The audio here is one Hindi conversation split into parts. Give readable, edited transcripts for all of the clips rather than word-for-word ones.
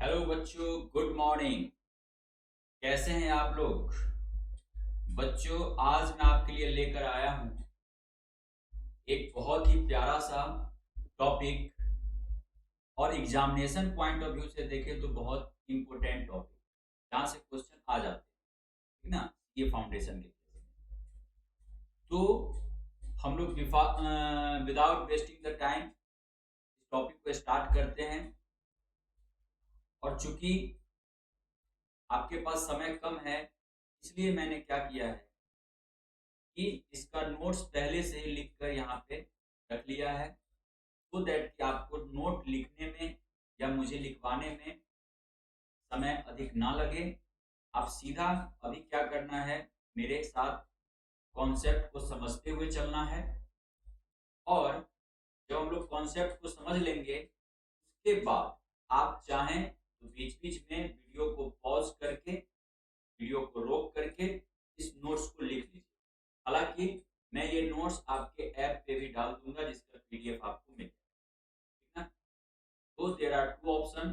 हेलो बच्चों, गुड मॉर्निंग। कैसे हैं आप लोग? बच्चों, आज मैं आपके लिए लेकर आया हूं एक बहुत ही प्यारा सा टॉपिक, और एग्जामिनेशन पॉइंट ऑफ व्यू से देखें तो बहुत इंपॉर्टेंट टॉपिक, जहां से क्वेश्चन आ जाते हैं, ठीक ना। ये फाउंडेशन के तो हम लोग विदाउट वेस्टिंग द टाइम इस टॉपिक को स्टार्ट करते हैं। और चूंकि आपके पास समय कम है, इसलिए मैंने क्या किया है कि इसका नोट्स पहले से ही लिख कर यहाँ पे रख लिया है, सो दैट कि आपको नोट लिखने में या मुझे लिखवाने में समय अधिक ना लगे। आप सीधा अभी क्या करना है, मेरे साथ कॉन्सेप्ट को समझते हुए चलना है। और जब हम लोग कॉन्सेप्ट को समझ लेंगे, उसके बाद आप चाहें तो बीच बीच में वीडियो को पॉज करके, वीडियो को रोक करके इस नोट्स को लिख लीजिए। हालांकि मैं ये नोट्स आपके ऐप पे भी डाल दूंगा, जिसका पीडीएफ आपको मिल जाएगा, ठीक है। तो देयर आर टू ऑप्शन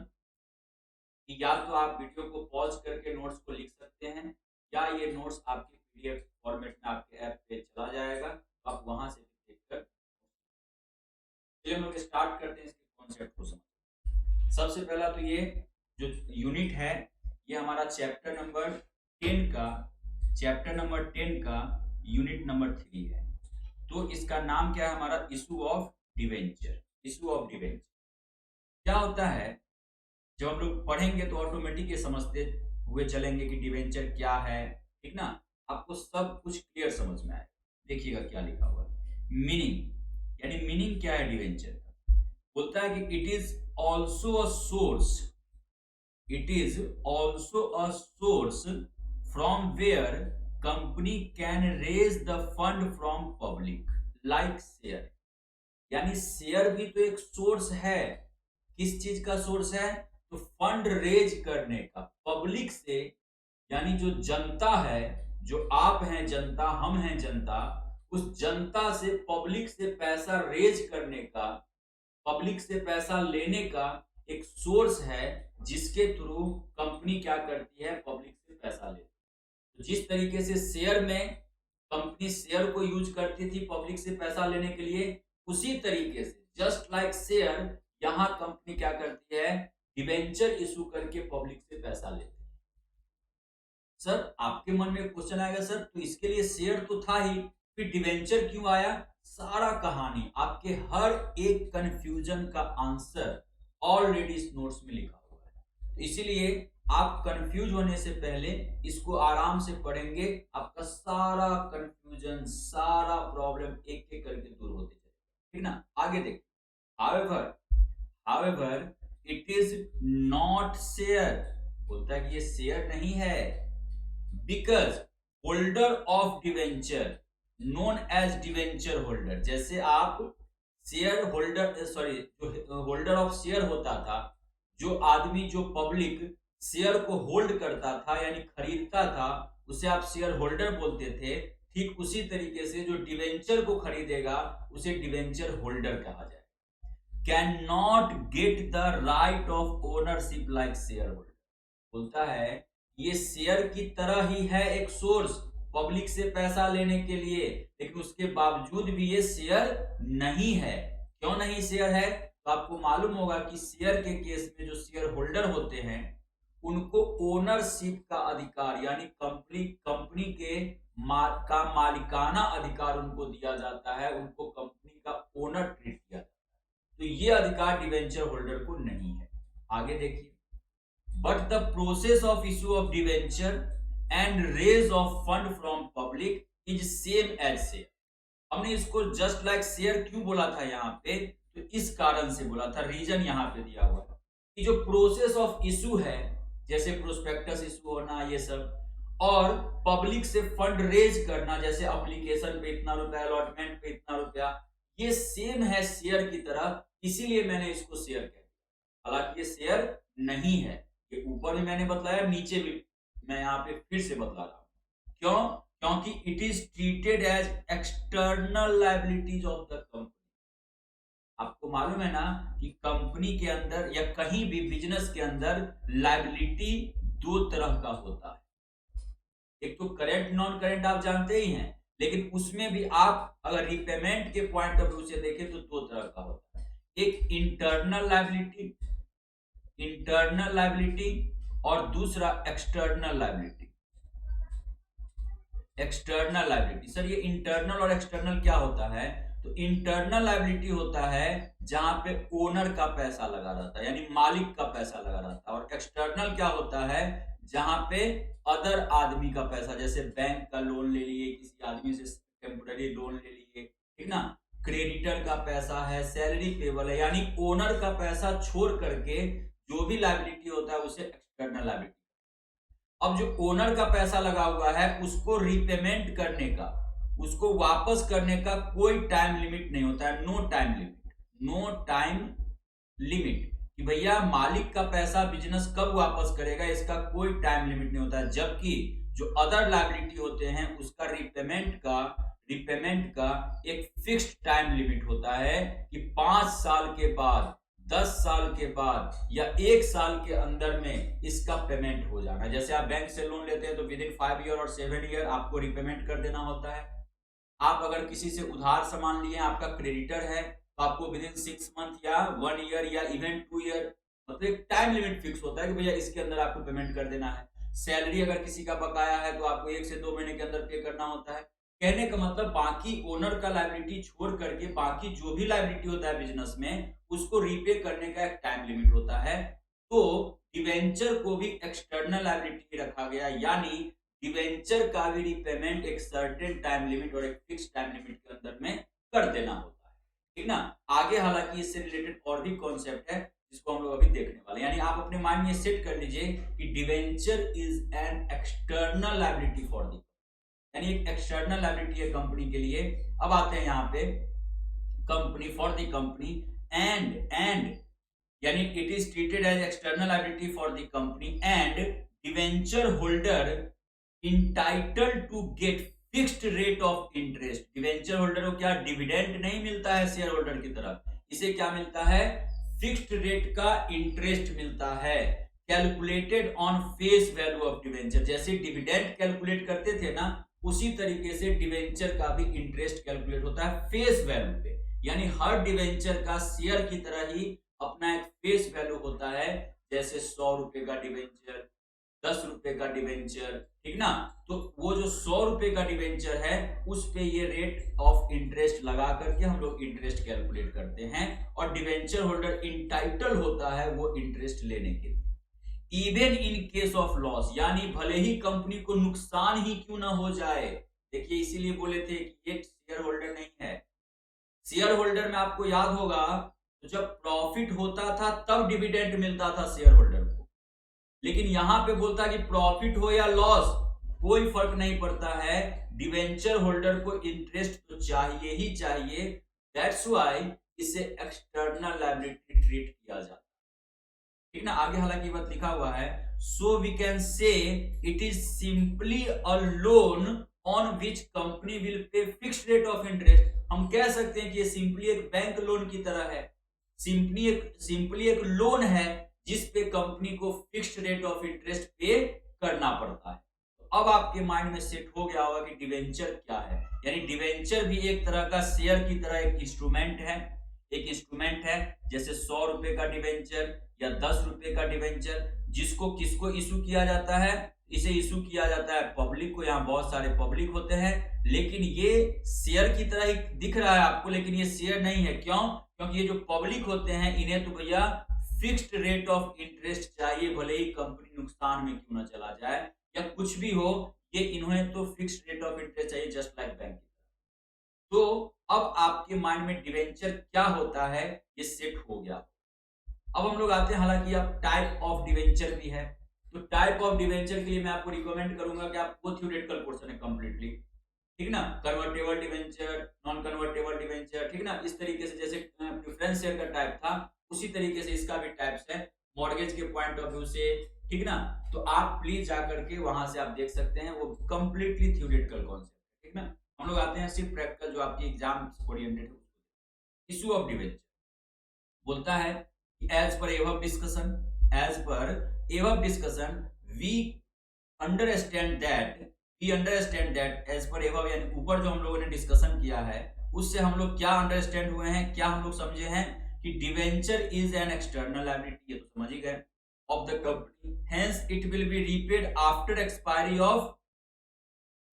कि या तो आप वीडियो को पॉज करके नोट्स को लिख सकते हैं, या ये नोट्स आपके पीडीएफ फॉर्मेट में आपके ऐप पे चला जाएगा, तो आप वहां से भी देखकर। चलिए हम लोग स्टार्ट करते हैं इसके कॉन्सेप्ट को समझ। सबसे पहला तो ये जो यूनिट है, ये हमारा चैप्टर नंबर 10 का यूनिट नंबर 3 है। तो इसका नाम क्या है हमारा? Issue of debenture. Issue of debenture क्या होता है? जब हम लोग पढ़ेंगे तो ऑटोमेटिक ये समझते हुए चलेंगे कि डिवेंचर क्या है, ठीक ना। आपको सब कुछ क्लियर समझ में आए। देखिएगा क्या लिखा हुआ है। मीनिंग, यानी मीनिंग क्या है डिवेंचर का? बोलता है कि it is also a source from where company can raise the fund from public like share. यानी शेयर भी तो एक सोर्स है। किस चीज का सोर्स है? तो फंड रेज करने का पब्लिक से, यानी जो जनता है, जो आप हैं जनता, हम हैं जनता, उस जनता से, पब्लिक से पैसा रेज करने का, पब्लिक से पैसा लेने का एक सोर्स है, जिसके थ्रू कंपनी क्या करती है? पब्लिक से पैसा लेती है। तो जिस तरीके से शेयर में कंपनी शेयर को यूज करती थी पब्लिक से पैसा लेने के लिए, उसी तरीके से जस्ट लाइक शेयर, यहां कंपनी क्या करती है? डिबेंचर इशू करके पब्लिक से पैसा लेती है। सर, आपके मन में क्वेश्चन आएगा, सर तो इसके लिए शेयर तो था ही, फिर डिबेंचर क्यों आया? सारा कहानी, आपके हर एक कंफ्यूजन का आंसर ऑलरेडी इस नोट्स में लिखा हुआ है। तो इसीलिए आप कंफ्यूज होने से पहले इसको आराम से पढ़ेंगे, आपका सारा कंफ्यूजन, सारा प्रॉब्लम एक एक करके दूर होते चलेगा, ठीक ना। आगे देखिए। However however it is not share. बोलता है कि ये शेयर नहीं है, because holder of debenture known as debenture holder. जैसे आप शेयर होल्डर, सॉरी, जो होल्डर ऑफ शेयर होता था, जो आदमी, जो पब्लिक शेयर को होल्ड करता था यानी खरीदता था, उसे आप शेयर होल्डर बोलते थे। ठीक उसी तरीके से जो डिवेंचर को खरीदेगा, उसे डिवेंचर होल्डर कहा जाए। Can not get the right of ownership like share holder. बोलता है ये शेयर की तरह ही है, एक सोर्स पब्लिक से पैसा लेने के लिए, लेकिन उसके बावजूद भी ये शेयर नहीं है। क्यों नहीं शेयर है? तो आपको मालूम होगा कि शेयर के केस में जो शेयर होल्डर होते हैं, उनको ओनरशिप का अधिकार, यानी कंपनी कंपनी के का मालिकाना अधिकार उनको दिया जाता है, उनको कंपनी का ओनर ट्रीट किया जाता है। तो ये अधिकार डिवेंचर होल्डर को नहीं है। आगे देखिए। But the process of issue of debenture and raise of fund from public is same as share। हमने इसको जस्ट लाइक शेयर क्यों बोला था यहाँ पे? तो इस कारण से बोला था, रीजन यहाँ पे दिया हुआ है कि जो प्रोसेस ऑफ इशू है, जैसे प्रोस्पेक्टस इशू होना, ये सब, और पब्लिक से फंड रेज करना, जैसे एप्लीकेशन पे इतना रुपया, अलॉटमेंट पे इतना रुपया, ये सेम है शेयर की तरह, इसीलिए मैंने इसको शेयर कह दिया। हालांकि ये शेयर नहीं है। ये ऊपर भी मैंने बताया, नीचे भी मैं यहाँ पे फिर से बता रहा हूं। क्यों? क्योंकि it is treated as external liabilities of the company. आपको मालूम है ना कि कंपनी के अंदर या कहीं भी बिजनेस के अंदर लायबिलिटी दो तरह का होता है। एक तो करेंट नॉन करेंट आप जानते ही हैं, लेकिन उसमें भी आप अगर रिपेमेंट के पॉइंट ऑफ व्यू से देखें तो दो तरह का होता है। एक इंटरनल लायबिलिटी और दूसरा external liability. External liability, sir ये इंटरनल और एक्सटर्नल क्या होता है? तो इंटरनल लायबिलिटी होता है जहां पे ओनर का पैसा लगा रहता है, यानी मालिक का पैसा लगा रहता है। और एक्सटर्नल क्या होता है? जहां पे अदर आदमी का पैसा, जैसे बैंक का लोन ले लिए, किसी आदमी से टेम्पररी लोन ले लिए, ठीक ना, क्रेडिटर का पैसा है, सैलरी पेबल है, यानी ओनर का पैसा छोड़ करके जो भी लायबिलिटी होता है उसे एक्सटर्नल लायबिलिटी। अब जो ओनर का पैसा लगा हुआ है उसको रिपेमेंट करने का, उसको वापस करने का कोई टाइम लिमिट नहीं होता है। No time limit, no time limit कि भैया मालिक का पैसा बिजनेस कब वापस करेगा, इसका कोई टाइम लिमिट नहीं होता है। जबकि जो अदर लायबिलिटी होते हैं उसका रिपेमेंट का एक फिक्स्ड टाइम लिमिट होता है कि 5 साल के बाद, 10 साल के बाद या 1 साल के अंदर में इसका पेमेंट हो जाना। जैसे आप बैंक से लोन लेते हैं तो विद इन 5 ईयर और 7 ईयर आपको रिपेमेंट कर देना होता है। आप अगर किसी से उधार सामान लिए, आपका क्रेडिटर है, तो आपको विद इन 6 मंथ या 1 ईयर या इवन 2 ईयर, मतलब एक टाइम लिमिट फिक्स होता है कि भैया इसके अंदर आपको पेमेंट कर देना है। सैलरी अगर किसी का बकाया है तो आपको 1 से 2 महीने के अंदर पे करना होता है। कहने का मतलब बाकी ओनर का लायबिलिटी छोड़ करके बाकी जो भी लायबिलिटी होता है बिजनेस में उसको रीपे करने का एक टाइम लिमिट होता है। तो डिवेंचर को भी एक्सटर्नल लायबिलिटी रखा गया, यानी डिवेंचर का भी रिपेमेंट एक सर्टेन टाइम लिमिट और एक फिक्स टाइम लिमिट के अंदर में कर देना होता है, ठीक ना। आगे हालांकि इससे रिलेटेड और भी कॉन्सेप्ट है जिसको हम लोग अभी देखने वाले, यानी आप अपने माइंड में सेट कर लीजिए कि debenture is an external liability for the, यानी एक एक्सटर्नल लायबिलिटी है कंपनी के लिए। अब आते हैं यहाँ पे company, for the company and यानी it is treated as external liability for the company and debenture holder entitled to get fixed rate of interest. Debenture holder को क्या डिविडेंड नहीं मिलता है शेयर होल्डर की तरफ, इसे क्या मिलता है? फिक्स्ड रेट का इंटरेस्ट मिलता है, calculated on face value of debenture. जैसे डिविडेंड कैलकुलेट करते थे ना, उसी तरीके से डिवेंचर का भी इंटरेस्ट कैलकुलेट होता है फेस वैल्यू पे, यानी हर डिवेंचर का शेयर की तरह ही अपना एक फेस वैल्यू होता है। जैसे 100 रुपए का डिवेंचर, 10 रुपए का डिवेंचर, ठीक ना। तो वो जो 100 रुपए का डिवेंचर है उस पे ये रेट ऑफ इंटरेस्ट लगा करके हम लोग इंटरेस्ट कैलकुलेट करते हैं, और डिवेंचर होल्डर इंटाइटल होता है वो इंटरेस्ट लेने के लिए। Even in case of loss, यानी भले ही कंपनी को नुकसान ही क्यों ना हो जाए। देखिए इसीलिए बोले थे कि ये शेयर होल्डर नहीं है। शेयर होल्डर में आपको याद होगा तो जब प्रॉफिट होता था तब डिविडेंड मिलता था शेयर होल्डर को, लेकिन यहां पे बोलता है कि प्रॉफिट हो या लॉस कोई फर्क नहीं पड़ता है, डिवेंचर होल्डर को इंटरेस्ट तो चाहिए ही चाहिए। दैट्स व्हाई इसे एक्सटर्नल लायबिलिटी ट्रीट किया जाता है, ठीक ना। आगे हालांकि बात लिखा हुआ है, so we can say it is simply a loan on which company will pay fixed rate of interest. हम कह सकते हैं कि ये सिंपली एक बैंक लोन की तरह है, सिंपली एक लोन है जिस पे कंपनी को फिक्स्ड रेट ऑफ इंटरेस्ट पे करना पड़ता है। तो अब आपके माइंड में सेट हो गया होगा कि डिवेंचर क्या है, यानी डिवेंचर भी एक तरह का शेयर की तरह एक इंस्ट्रूमेंट है, जैसे 100 रुपए का डिवेंचर या 10 रुपए का डिवेंचर, जिसको किसको इशू किया जाता है? इसे इशू किया जाता है पब्लिक को। यहाँ बहुत सारे पब्लिक होते हैं, लेकिन ये शेयर की तरह ही दिख रहा है आपको, लेकिन ये शेयर नहीं है। क्यों? क्योंकि ये जो पब्लिक होते हैं इन्हें तो भैया फिक्स्ड रेट ऑफ इंटरेस्ट चाहिए, भले ही कंपनी नुकसान में क्यों ना चला जाए या कुछ भी हो, ये इन्हें तो फिक्स्ड रेट ऑफ इंटरेस्ट चाहिए, जस्ट लाइक बैंक। तो अब आपके माइंड में डिवेंचर क्या होता है ये सेट हो गया। अब हम लोग आते हैं, हालांकि अब टाइप ऑफ डिवेंचर भी है, तो टाइप ऑफ डिवेंचर के लिए मैं आपको रिकमेंड करूंगा कि आप वो थ्योरेटिकल पोर्शन है कंप्लीटली, ठीक ना। Convertible debenture, non convertible debenture, ठीक ना। इस तरीके से जैसे प्रेफरेंस शेयर का टाइप था उसी तरीके से इसका भी टाइप्स है मॉर्गेज के पॉइंट ऑफ व्यू से, ठीक ना। तो आप प्लीज जाकर के वहां से आप देख सकते हैं, वो कंप्लीटली थ्योरेटिकल कॉन्सेप्ट, ठीक ना। हम लोग आते हैं सिर्फ प्रैक्टिकल जो आपकी एग्जाम ओरिएंटेड है। इशू ऑफ डिवेंचर, बोलता है कि as per above discussion we understand that as per above, यानी ऊपर जो हम लोगों ने डिस्कशन किया है उससे हम लोग क्या अंडरस्टैंड हुए हैं, क्या हम लोग समझे हैं कि debenture is an external liability, ये तो समझ ही गए, of the company, hence it will be repaid after expiry of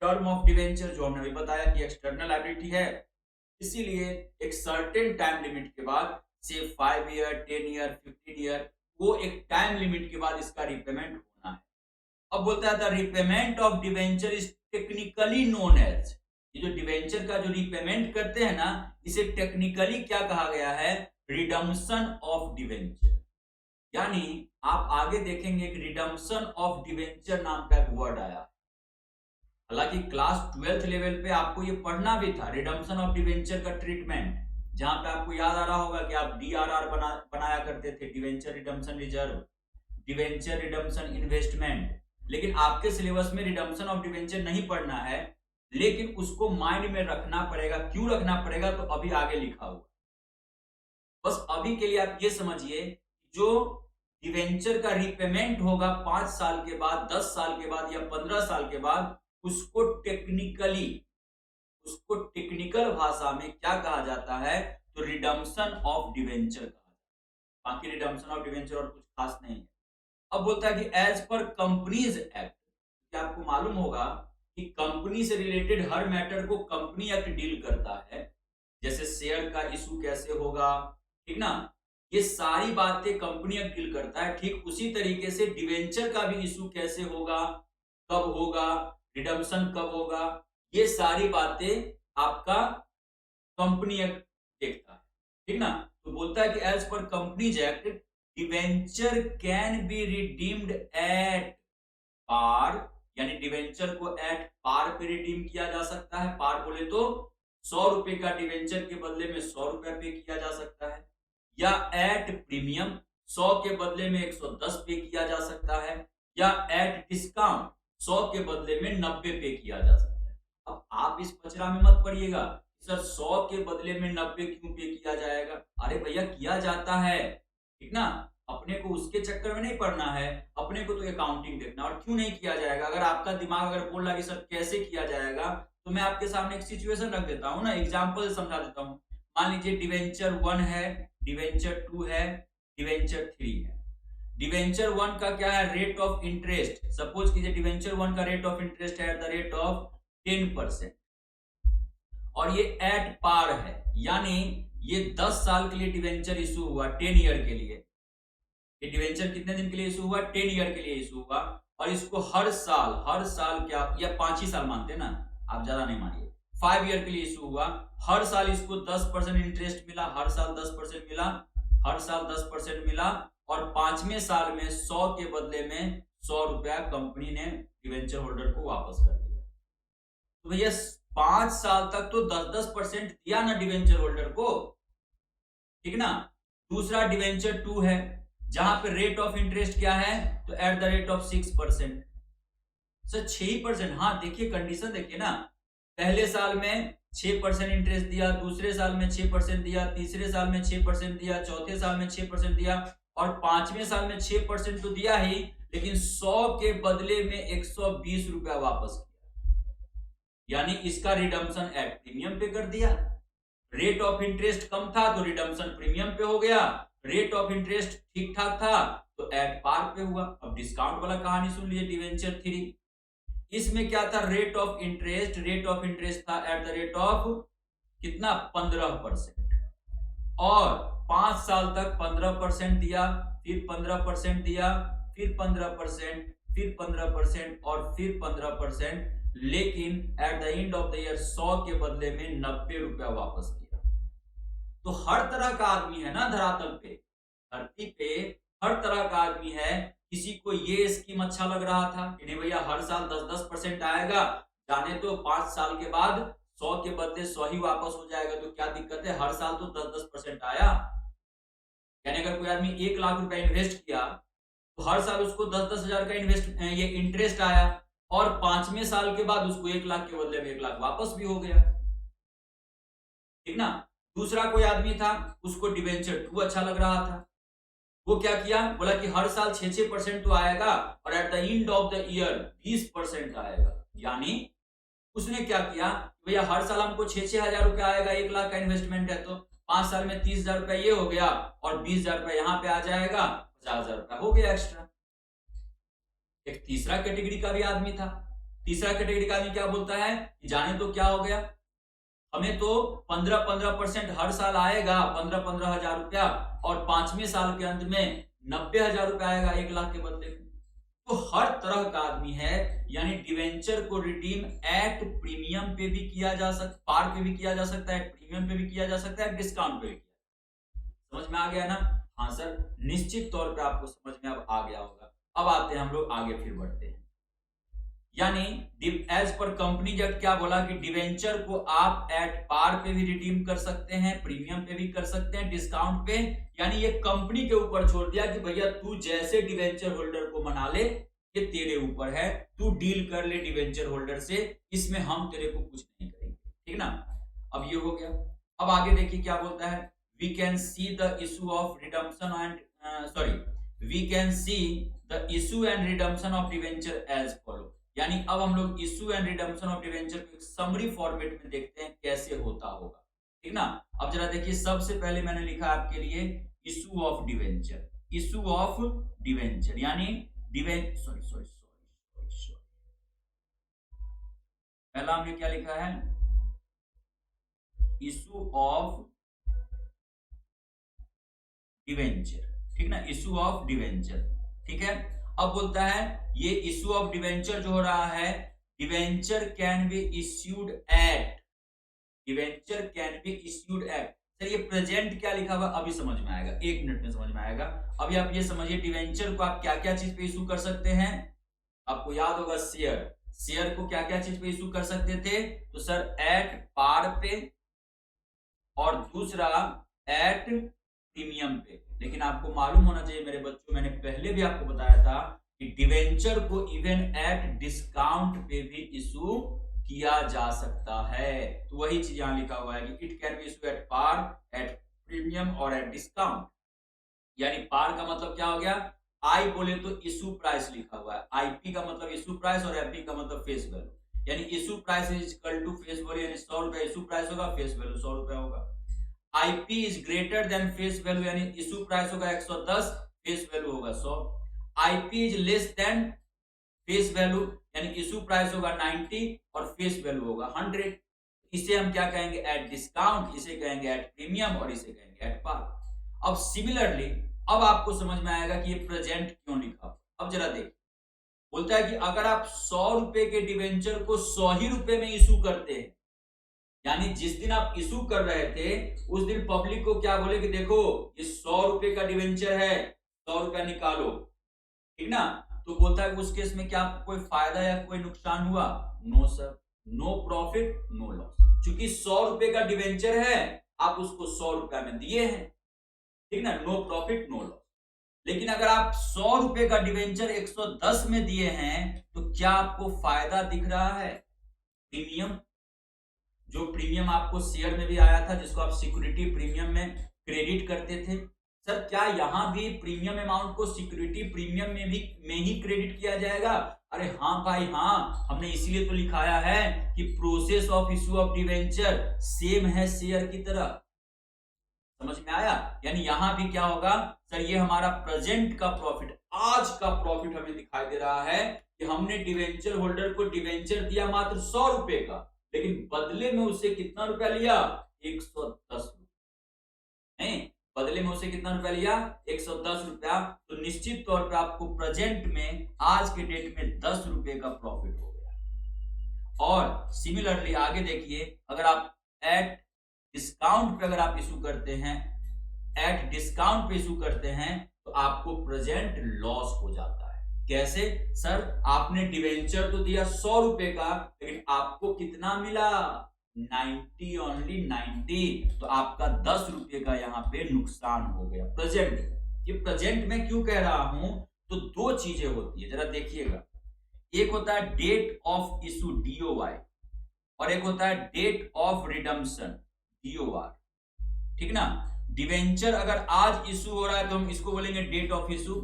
term of debenture, जो हमने अभी बताया कि एक्सटर्नल लायबिलिटी है, इसीलिए एक सर्टेन टाइम लिमिट के बाद, से 5 ईयर 10 ईयर 15 ईयर, वो एक टाइम लिमिट के बाद इसका रिपेमेंट होना है। अब बोलता है the repayment of debenture is technically known as, ये जो डिवेंचर का जो रिपेमेंट करते हैं ना, इसे टेक्निकली क्या कहा गया है, रिडम्पशन ऑफ डिवेंचर। यानी आप आगे देखेंगे कि रिडम्पशन ऑफ डिवेंचर नाम का एक वर्ड आया, हालांकि क्लास 12th लेवल पे आपको ये पढ़ना भी था, रिडम्पशन ऑफ डिवेंचर का ट्रीटमेंट, जहां पे आपको याद आ रहा होगा कि आप डीआरआर बनाया करते थे, debenture redemption reserve, debenture redemption investment, लेकिन आपके सिलेबस में रिडम्पशन ऑफ डिवेंचर नहीं पढ़ना है, लेकिन उसको माइंड में रखना पड़ेगा। क्यों रखना पड़ेगा, तो अभी आगे लिखा हुआ। बस अभी के लिए आप ये समझिए, जो डिवेंचर का रिपेमेंट होगा 5 साल के बाद, 10 साल के बाद या 15 साल के बाद, उसको टेक्निकल भाषा में क्या कहा जाता है, तो रिडम्पशन ऑफ डिवेंचर कहा जाता है। बाकी रिडम्पशन ऑफ डिवेंचर और कुछ खास नहीं है। अब बोलता है कि एज पर कंपनीज एक्ट, क्या आपको मालूम होगा कि कंपनी से रिलेटेड हर मैटर को कंपनी एक्ट डील करता है, जैसे शेयर का इशू कैसे होगा, ठीक ना, ये सारी बातें कंपनी एक्ट डील करता है। ठीक उसी तरीके से डिवेंचर का भी इशू कैसे होगा, कब होगा, रिडम्पशन कब होगा, ये सारी बातें आपका कंपनी एक्ट देखता है, ठीक ना। तो बोलता है कि as per companies act debenture can be redeemed at par, यानी डिवेंचर को एट पार पे रिडीम किया जा सकता है। पार बोले तो 100 रुपए का डिवेंचर के बदले में 100 रुपए पे किया जा सकता है, या एट प्रीमियम 100 के बदले में 110 पे किया जा सकता है, या एट डिस्काउंट 100 के बदले में 90 पे किया जा सकता है। अब आप इस पचरा में मत पड़िएगा, सर 100 के बदले में 90 क्यों पे किया जाएगा, अरे भैया किया जाता है, ठीक ना। अपने को उसके चक्कर में नहीं पड़ना है, अपने को तो अकाउंटिंग देखना। और क्यों नहीं किया जाएगा, अगर आपका दिमाग अगर बोल रहा है कि सर कैसे किया जाएगा, तो मैं आपके सामने एक सिचुएशन रख देता हूं ना, एग्जांपल समझा देता हूं। मान लीजिए डिवेंचर 1 है, डिवेंचर 2 है, डिवेंचर 3 है। डिवेंचर 1 का क्या है, रेट ऑफ इंटरेस्ट, सपोज कीजिए डिवेंचर 1 का रेट ऑफ इंटरेस्ट है एट द रेट ऑफ 10%, और ये एट पार है, यानी ये 10 साल के लिए डिवेंचर इशू हुआ, 10 ईयर के लिए। ये डिवेंचर कितने दिन के लिए इशू हुआ, 10 ईयर के लिए इशू हुआ, और इसको हर साल क्या, या 5 ही साल मानते ना, आप ज्यादा नहीं मानिए, 5 ईयर के लिए इशू हुआ, हर साल इसको 10% इंटरेस्ट मिला, हर साल 10% मिला, हर साल 10% मिला, और 5वें साल में 100 के बदले में 100 रुपया कंपनी ने डिवेंचर होल्डर को वापस कर दिया। तो भैया 5 साल तक तो 10-10% दिया ना डिवेंचर होल्डर को, ठीक ना। दूसरा डिवेंचर 2 है, जहां पे रेट ऑफ इंटरेस्ट क्या है, तो at the rate of 6%, sir 6%। हाँ देखिए कंडीशन देखिए ना, पहले साल में 6% इंटरेस्ट दिया, दूसरे साल में 6% दिया, तीसरे साल में 6% दिया, चौथे साल में 6% दिया, और 5वें साल में 6% तो दिया ही, लेकिन 100 के बदले में 120 रुपया वापस किया, यानी इसका रिडम्पशन एट प्रीमियम पे कर दिया। रेट ऑफ इंटरेस्ट कम था तो रिडम्पशन प्रीमियम पे हो गया, रेट ऑफ इंटरेस्ट ठीक ठाक था तो एट पार पे हुआ। अब डिस्काउंट वाला कहानी सुन लीजिए, डिवेंचर 3, इसमें क्या था, रेट ऑफ इंटरेस्ट था एट द रेट ऑफ कितना, 15%, और 5 साल तक 15% दिया, फिर 15% दिया, फिर 15%, फिर 15% और फिर 15%, लेकिन at the end of the year 100 के बदले में 90 रुपया वापस किया। तो हर तरह का आदमी है ना धरातल पे, धरती पे हर तरह का आदमी है। किसी को ये स्कीम अच्छा लग रहा था कि नहीं भैया हर साल 10-10% आएगा, जाने तो 5 साल के बाद 100 के बदले 100 ही वापस हो जाएगा, तो क्या दिक्कत है, हर साल तो 10-10% आया। यानी अगर कोई आदमी 1 लाख रुपया इन्वेस्ट किया तो हर साल उसको 10-10 हजार का ये इंटरेस्ट आया, और 5वें साल के बाद उसको 1 लाख के बदले में 1 लाख वापस भी हो गया, ठीक ना। दूसरा कोई आदमी था, उसको डिवेंचर 2 अच्छा लग रहा था, वो क्या किया, बोला कि हर साल 6-6% तो आएगा और at the end of the year 20% आएगा। यानी उसने क्या किया, भैया हर साल हमको 6-6 हजार रुपया आएगा, 1 लाख का इन्वेस्टमेंट है तो 5 साल में 30 हजार रुपया ये हो गया और 20 हजार रुपया यहाँ पे आ जाएगा, 50 हजार रुपया हो गया एक्स्ट्रा। एक तीसरा कैटेगरी का भी आदमी था, तीसरा कैटेगरी का आदमी क्या बोलता है कि जाने तो क्या हो गया, हमें तो 15% हर साल आएगा, 15-15 हजार रुपया, और 5वें साल के अंत में 90 हजार रुपया आएगा 1 लाख के बदले में। तो हर तरह का आदमी है, यानी डिवेंचर को रिडीम एट प्रीमियम पे भी किया जा सकता, पार पे भी किया जा सकता है, प्रीमियम पे भी किया जा सकता है, डिस्काउंट पे भी किया। समझ में आ गया ना? हाँ सर, निश्चित तौर पे आपको समझ में अब आ गया होगा। अब आते हैं हम लोग आगे, फिर बढ़ते हैं। यानी एज पर कंपनी एक्ट क्या बोला कि डिवेंचर को आप एट पार पे भी रिडीम कर सकते हैं, प्रीमियम पे भी कर सकते हैं, डिस्काउंट पे, यानी ये कंपनी के ऊपर छोड़ दिया कि भैया तू जैसे डिवेंचर होल्डर को मना ले, ये तेरे ऊपर है, तू डील कर ले डिवेंचर होल्डर से, इसमें हम तेरे को कुछ नहीं करेंगे। ठीक ना? अब ये हो गया। अब आगे देखिए क्या बोलता है, we can see the issue of redemption and we can see the issue and redemption of debenture as follow. यानी अब हम लोग issue and redemption of debenture को एक समरी फॉर्मेट में देखते हैं कैसे होता होगा। ठीक ना? अब जरा देखिए, सबसे पहले मैंने लिखा आपके लिए issue of debenture, issue of debenture यानी सॉरी पहला हमने क्या लिखा है, इशू ऑफ डिवेंचर। ठीक ना? Issue of debenture. ठीक है? अब बोलता है ये इशू ऑफ डिवेंचर जो हो रहा है, debenture can be issued at, debenture can be issued at. Sir ये प्रेजेंट क्या लिखा हुआ अभी समझ में आएगा, 1 मिनट में समझ में आएगा। अभी आप ये समझिए डिवेंचर को आप क्या क्या चीज पे इशू कर सकते हैं। आपको याद होगा शेयर, शेयर को क्या क्या चीज पे इशू कर सकते थे, तो सर एट पार पे और दूसरा एट प्रीमियम पे। लेकिन आपको मालूम होना चाहिए मेरे बच्चों, मैंने पहले भी आपको बताया था कि डिवेंचर को इवन एट डिस्काउंट पे भी इशू किया जा सकता है। तो वही चीज यहां लिखा हुआ है कि it can be issue at par, at premium और एट डिस्काउंट। यानी पार का मतलब क्या हो गया, आई बोले तो इशू प्राइस लिखा हुआ है, आईपी का मतलब इशू प्राइस और एफपी का मतलब फेस वैल्यू। यानी issue price is equal to face value, यानी 100 रुपया इशू प्राइस होगा, फेस वैल्यू 100 रुपया होगा। IP is greater than face value, यानी इशू प्राइस होगा 110, फेस वैल्यू होगा 100। IP is less than face value, यानी इशू प्राइस होगा 90 और फेस वैल्यू होगा 100। इसे हम क्या कहेंगे, एट डिस्काउंट, इसे कहेंगे एट प्रीमियम और इसे कहेंगे एट पार। अब सिमिलरली अब आपको समझ में आएगा कि ये प्रेजेंट क्यों लिखा। अब जरा देखिए, बोलता है कि अगर आप 100 रुपए के डिवेंचर को 100 ही रुपए में इशू करते हैं, यानी जिस दिन आप इशू कर रहे थे उस दिन पब्लिक को क्या बोले कि देखो ये 100 रुपए का डिवेंचर है, 100 रुपया निकालो। ठीक ना? तो बोलता है उस केस में क्या आपको कोई फायदा या कोई नुकसान हुआ? No sir, no profit no loss. क्योंकि 100 रुपए का डिवेंचर है, आप उसको 100 रुपया में दिए हैं। ठीक ना? No profit no loss. लेकिन अगर आप 100 रुपए का डिवेंचर 110 में दिए हैं तो क्या आपको फायदा दिख रहा है? प्रीमियम, जो प्रीमियम आपको शेयर में भी आया था, जिसको आप सिक्योरिटी प्रीमियम में क्रेडिट करते थे, सर क्या यहां भी प्रीमियम अमाउंट को सिक्योरिटी प्रीमियम में ही क्रेडिट किया जाएगा? अरे हाँ भाई हाँ, हमने इसीलिए तो लिखाया है कि process of issue of debenture same है शेयर की तरह। समझ में आया? यानी यहां भी क्या होगा, सर ये हमारा प्रेजेंट का प्रॉफिट, आज का प्रॉफिट हमें दिखाई दे रहा है कि हमने डिवेंचर होल्डर को डिवेंचर दिया मात्र 100 रुपए का, लेकिन बदले में उसे कितना रुपया लिया? 110 रुपया। बदले में उसे कितना रुपया लिया? 110 रुपया। तो निश्चित तौर पर आपको प्रेजेंट में आज के डेट में 10 रुपए का प्रॉफिट हो गया। और सिमिलरली आगे देखिए, अगर आप एट डिस्काउंट पे अगर आप इशू करते हैं, एट डिस्काउंट पे इशू करते हैं, तो आपको प्रेजेंट लॉस हो जाता है। कैसे? सर आपने डिवेंचर तो दिया 100 रुपए का, लेकिन आपको कितना मिला? 90, ओनली 90। तो आपका 10 रुपए का यहाँ पे नुकसान हो गया प्रेजेंट। ये प्रेजेंट में क्यों कह रहा हूं, तो 2 चीजें होती है, जरा देखिएगा। एक होता है डेट ऑफ इशू DOI और एक होता है डेट ऑफ रिडम्पशन DOR। ठीक ना। डिवेंचर अगर आज इशू हो रहा है तो हम इसको बोलेंगे डेट ऑफ इशू,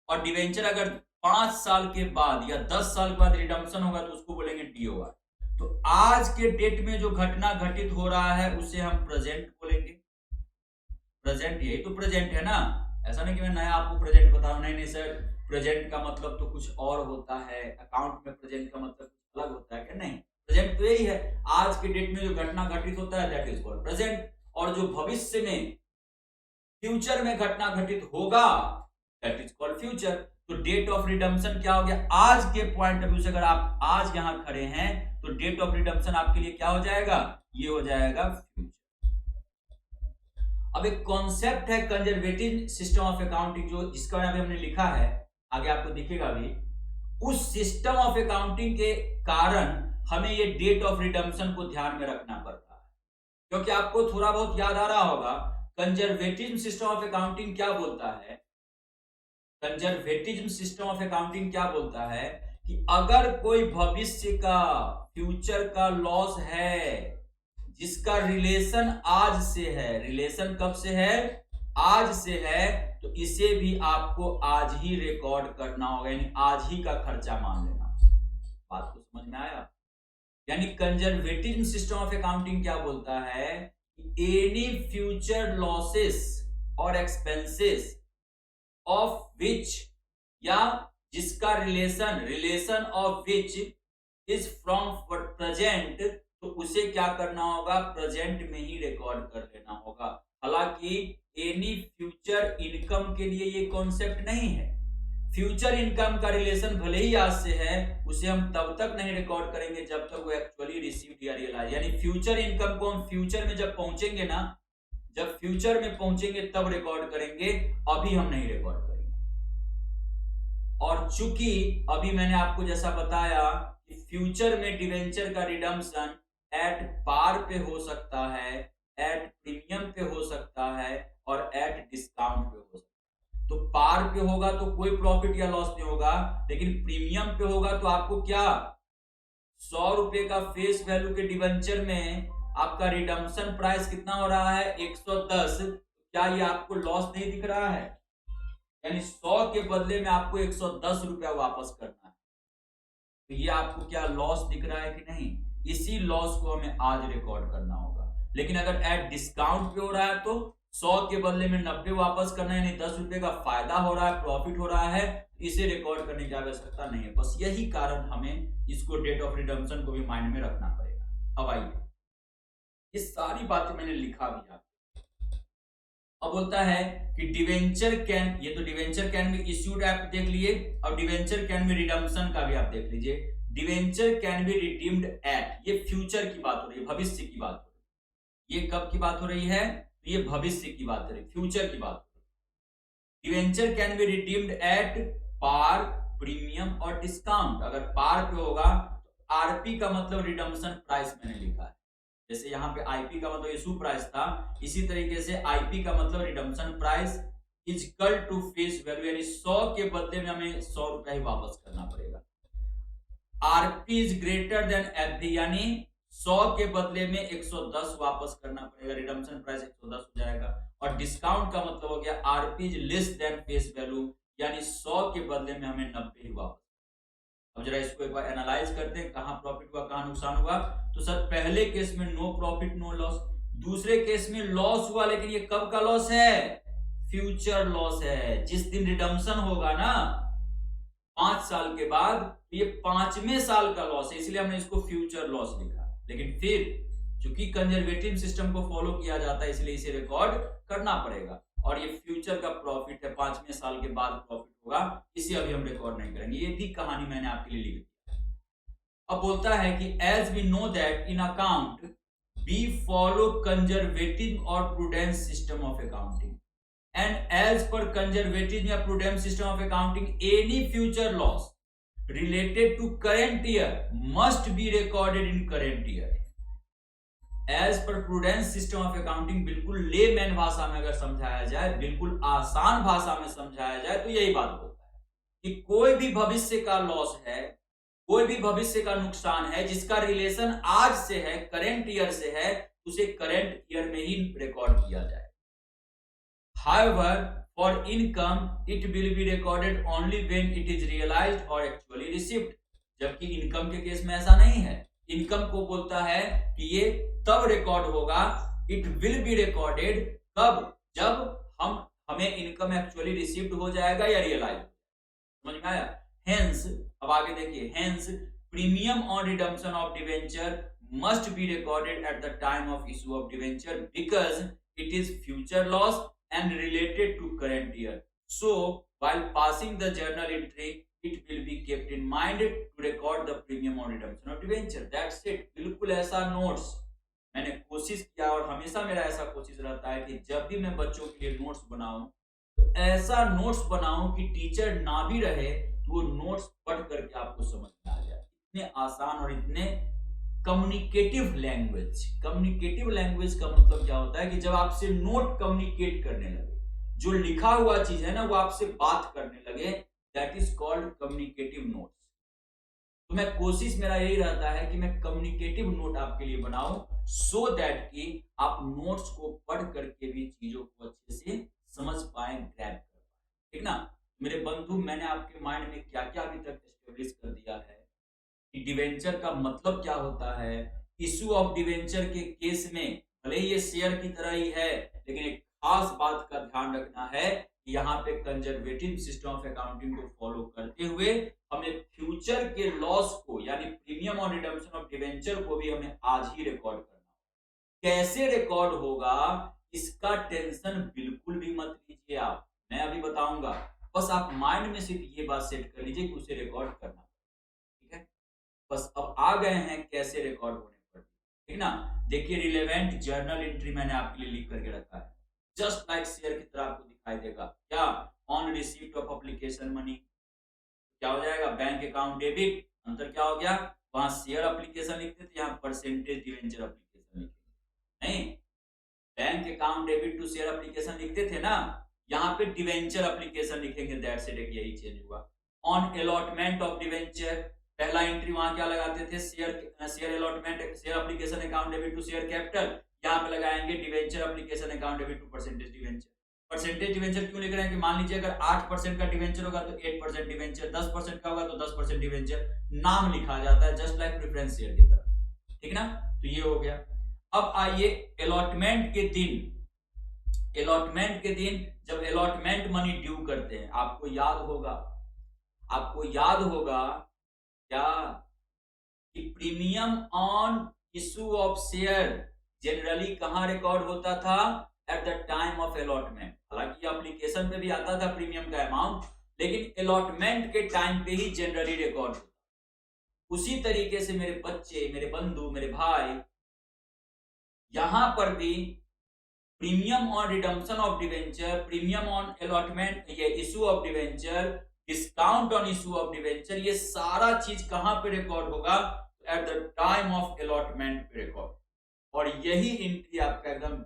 और डिवेंचर अगर 5 साल के बाद या 10 साल के बाद रिडम्पशन होगा तो उसको बोलेंगे डीओआर। तो आज के डेट में जो घटना घटित हो रहा है उसे हम प्रेजेंट बोलेंगे। प्रेजेंट, यही तो प्रेजेंट है ना। ऐसा नहीं कि मैं नया आपको प्रेजेंट बता रहा हूं, नहीं नहीं सर, प्रेजेंट का मतलब तो कुछ और होता है, अकाउंट में प्रेजेंट का मतलब कुछ अलग होता है क्या? नहीं, प्रेजेंट तो यही है, आज के डेट में जो घटना घटित होता है दैट इज कॉल्ड प्रेजेंट, और जो भविष्य में फ्यूचर में घटना घटित होगा दैट इज कॉल्ड फ्यूचर। तो डेट ऑफ रिडम्पशन क्या हो गया? आज के पॉइंट ऑफ व्यू से अगर आप आज यहां खड़े हैं तो डेट ऑफ रिडम्पशन आपके लिए क्या हो जाएगा? ये हो जाएगा फ्यूचर। अब एक कॉन्सेप्ट है कंजर्वेटिव सिस्टम ऑफ अकाउंटिंग, जो जिसका नाम हमने लिखा है, आगे आपको दिखेगा भी। उस सिस्टम ऑफ अकाउंटिंग के कारण हमें ये डेट ऑफ रिडम्पशन को ध्यान में रखना पड़ रहा है, क्योंकि आपको थोड़ा बहुत याद आ रहा होगा कंजर्वेटिव सिस्टम ऑफ अकाउंटिंग क्या बोलता है। कंजर्वेटिव सिस्टम ऑफ अकाउंटिंग क्या बोलता है कि अगर कोई भविष्य का, फ्यूचर का लॉस है जिसका रिलेशन आज से है, रिलेशन कब से है? आज से है, तो इसे भी आपको आज ही रिकॉर्ड करना होगा, यानी आज ही का खर्चा मान लेना। बात को समझ में आया? यानी कंजर्वेटिव सिस्टम ऑफ अकाउंटिंग क्या बोलता है कि एनी फ्यूचर लॉसेस और एक्सपेंसेस ऑफ विच, या जिसका relation of which is from present, तो उसे क्या करना होगा? प्रेजेंट में ही रिकॉर्ड कर लेना होगा। हालांकि एनी फ्यूचर इनकम के लिए ये कॉन्सेप्ट नहीं है। फ्यूचर इनकम का रिलेशन भले ही आज से है, उसे हम तब तक नहीं रिकॉर्ड करेंगे जब तक वो एक्चुअली रिसीव्ड या रियलाइज, यानी फ्यूचर इनकम को हम फ्यूचर में जब पहुंचेंगे ना, जब फ्यूचर में पहुंचेंगे तब रिकॉर्ड करेंगे, अभी हम नहीं रिकॉर्ड करेंगे। और चूंकि अभी मैंने आपको जैसा बताया कि फ्यूचर में डिवेंचर का रिडम्पशन एट पार पे हो सकता है, एट प्रीमियम पे हो सकता है, और एट डिस्काउंट पे हो सकता है। तो पार पे होगा तो कोई प्रॉफिट या लॉस नहीं होगा, लेकिन प्रीमियम पे होगा तो आपको क्या, 100 रुपए का फेस वैल्यू के डिवेंचर में आपका रिडम्पशन प्राइस कितना हो रहा है? 110। क्या ये आपको लॉस नहीं दिख रहा है? यानी 100 के बदले में आपको 110 रुपया वापस करना है, तो ये आपको क्या लॉस दिख रहा है कि नहीं? इसी लॉस को हमें आज रिकॉर्ड करना होगा। लेकिन अगर एट डिस्काउंट पे हो रहा है तो 100 के बदले में 90 वापस करना है, यानी 10 रुपए का फायदा हो रहा है, प्रॉफिट हो रहा है, इसे रिकॉर्ड करने की आवश्यकता नहीं है। बस यही कारण हमें इसको डेट ऑफ रिडम्पशन को भी माइंड में रखना पड़ेगा। अब आइए, ये सारी बातें मैंने लिखा भी है। अब बोलता है कि डिवेंचर कैन, ये तो डिवेंचर कैन बी इश्यूड आप देख लिए, अब डिवेंचर कैन बी रिडम्पशन का भी आप देख लीजिए। Debenture can be redeemed eight, ये फ्यूचर की बात हो रही है, भविष्य की बात हो रही है। ये कब की बात हो रही है? ये भविष्य की बात हो रही है, फ्यूचर की बात हो रही है। Debenture can be redeemed at par, premium और डिस्काउंट। अगर पार पे होगा तो आरपी का मतलब रिडम्पशन प्राइस मैंने लिखा है, जैसे यहाँ पे आईपी का मतलब इशू प्राइस था, इसी तरीके से आईपी का मतलब redemption price is equal to face value, यानी 100 के बदले में हमें 100 रुपया ही वापस करना पड़ेगा। RP is greater then FD, यानी 100 के बदले में 110 वापस करना पड़ेगा, रिडम्पशन प्राइस 110 हो जाएगा। और डिस्काउंट का मतलब हो गया RP is less than face value, यानी 100 के बदले में हमें 90 ही वापस। अब जरा इसको एक बार एनालाइज करते हैं, कहां प्रॉफिट हुआ कहां नुकसान हुआ। तो सर पहले केस में नो प्रॉफिट नो लॉस, दूसरे केस में लॉस हुआ, लेकिन ये कब का लॉस है? फ्यूचर लॉस है। जिस दिन रिडम्पशन होगा ना 5 साल के बाद, तो ये 5वें साल का लॉस है, इसलिए हमने इसको फ्यूचर लॉस लिखा। लेकिन फिर चूंकि कंजर्वेटिव सिस्टम को फॉलो किया जाता है, इसलिए इसे रिकॉर्ड करना पड़ेगा। और ये फ्यूचर का प्रॉफिट है, 5वें साल के बाद प्रॉफिट होगा, इसे अभी हम रिकॉर्ड नहीं करेंगे। ये भी कहानी मैंने आपके लिए लिख दी। अब बोलता है कि as we know that in account we follow conservative और prudence system of accounting, and as पर कंजर्वेटिव या prudence system of accounting any future loss related to current year must be recorded in current year. As per prudence system of accounting, बिल्कुल लेमैन भाषा में अगर समझाया जाए, बिल्कुल आसान भाषा में समझाया जाए, तो यही बात बोलता है कि कोई भी भविष्य का लॉस है, कोई भी भविष्य का नुकसान है जिसका रिलेशन आज से है, करेंट ईयर से है, उसे करंट ईयर में ही रिकॉर्ड किया जाए। However, for income, it will be recorded only when it is realized or actually received. जबकि इनकम के केस में ऐसा नहीं है। इनकम को बोलता है कि ये तब रिकॉर्ड होगा, इट विल बी रिकॉर्डेड, कब? जब हमें इनकम एक्चुअली रिसीव्ड हो जाएगा या रियलाइज। समझ में आया? हेंस, अब आगे देखिए, hence premium on redemption of debenture must be recorded at the time of issue of debenture because it is future loss and related to current year. So, while passing the journal entry, it will be kept in mind to record the premium on redemption of debenture. That's it. बिल्कुल ऐसा नोट्स मैंने कोशिश किया और हमेशा मेरा ऐसा कोशिश रहता है कि जब भी मैं बच्चों के लिए नोट्स बनाऊं तो ऐसा नोट्स बनाऊं कि टीचर ना भी रहे तो वो नोट्स पढ़ करके आपको समझ में आ जाए। इतने आसान और इतने कम्युनिकेटिव लैंग्वेज। कम्युनिकेटिव लैंग्वेज का मतलब क्या होता है कि जब आपसे नोट कम्युनिकेट करने लगे, जो लिखा हुआ चीज है ना वो आपसे बात करने लगे, that is called communicative notes. तो मैं कोशिश मेरा यही रहता है कि मैं कम्युनिकेटिव नोट आपके लिए बनाऊं सो दैट कि आप नोट्स को पढ़ करके भी चीजों को अच्छे से समझ पाए, ग्रैब कर पाए। ठीक ना? मेरे बंधु, मैंने आपके माइंड में क्या क्या अभी तक एस्टेब्लिश कर दिया है कि डिवेंचर का मतलब क्या होता है। इशू ऑफ डिवेंचर के केस में भले ही ये शेयर की तरह ही है, लेकिन एक खास बात का ध्यान रखना है कि यहाँ पे कंजर्वेटिव सिस्टम ऑफ अकाउंटिंग को फॉलो करते हुए हमें फ्यूचर के लॉस को यानी premium on redemption of debenture को भी हमें आज ही रिकॉर्ड करना। कैसे रिकॉर्ड होगा इसका टेंशन बिल्कुल भी मत लीजिए आप, मैं अभी बताऊंगा। बस आप माइंड में सिर्फ ये बात सेट कर लीजिए कि उसे रिकॉर्ड करना। ठीक है? बस अब आ गए हैं कैसे रिकॉर्ड होने पर। ठीक ना? देखिए, रिलेवेंट जर्नल एंट्री मैंने आपके लिए लिख करके रखा है, जस्ट लाइक शेयर की तरह आपको दिखाई देगा। क्या? On receipt of application money क्या हो जाएगा? Bank account debit. अंतर क्या हो गया? वहां शेयर एप्लीकेशन लिखते थे, यहाँ परसेंटेज डिवेंचर एप्लीकेशन लिखते नहीं। Bank account debit to share application लिखते थे ना, यहाँ पे डिवेंचर एप्लीकेशन लिखेंगे। दैट्स इट, यही चेंज हुआ। ऑन अलॉटमेंट ऑफ डिवेंचर पहला एंट्री वहां क्या लगाते थे? Share allotment share application account debit to share capital, यहाँ पे लगाएंगे debenture application account debit to percentage debenture. Percentage debenture क्यों लिख रहे हैं कि मान लीजिए अगर 8% का डिवेंचर होगा तो 8% डिवेंचर, 10% का होगा तो 10% डिवेंचर, नाम लिखा जाता है जस्ट लाइक प्रेफरेंस शेयर की तरह। ठीक ना? तो ये हो गया। अब आइए अलॉटमेंट के दिन। अलॉटमेंट के दिन जब अलॉटमेंट मनी ड्यू करते हैं, आपको याद होगा क्या कि premium on issue of share generally कहां रिकॉर्ड होता था? Eight the time of allotment. हालांकि एप्लीकेशन पे भी आता था प्रीमियम का अमाउंट, लेकिन अलॉटमेंट के टाइम पे ही जनरली रिकॉर्ड होता। उसी तरीके से मेरे बच्चे, मेरे बंधु, मेरे भाई, यहां पर भी premium on redemption of debenture, premium on allotment, ये issue of debenture, discount on issue of debenture, ये सारा चीज कहां पे रिकॉर्ड होगा? At the time of allotment पे रिकॉर्ड। और यही एंट्री आपका एकदम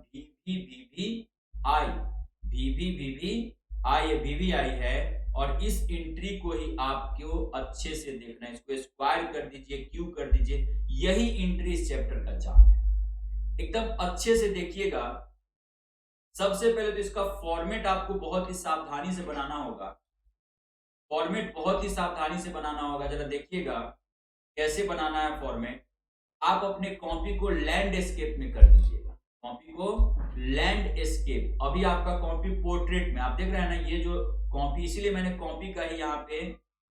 वीवीआई है। और इस एंट्री को ही आपको अच्छे से देखना है, इसको स्क्वायर कर दीजिए, क्यू कर दीजिए, यही एंट्री इस चैप्टर का जान है। एकदम अच्छे से देखिएगा। सबसे पहले तो इसका फॉर्मेट आपको बहुत ही सावधानी से बनाना होगा। फॉर्मेट बहुत ही सावधानी से बनाना होगा। जरा देखिएगा कैसे बनाना है फॉर्मेट। आप अपने कॉपी को लैंडस्केप में कर दीजिएगा। कॉपी को लैंडस्केप। अभी आपका कॉपी पोर्ट्रेट में, आप देख रहे हैं ना, ये जो कॉपी, इसीलिए मैंने कॉपी का ही यहाँ पे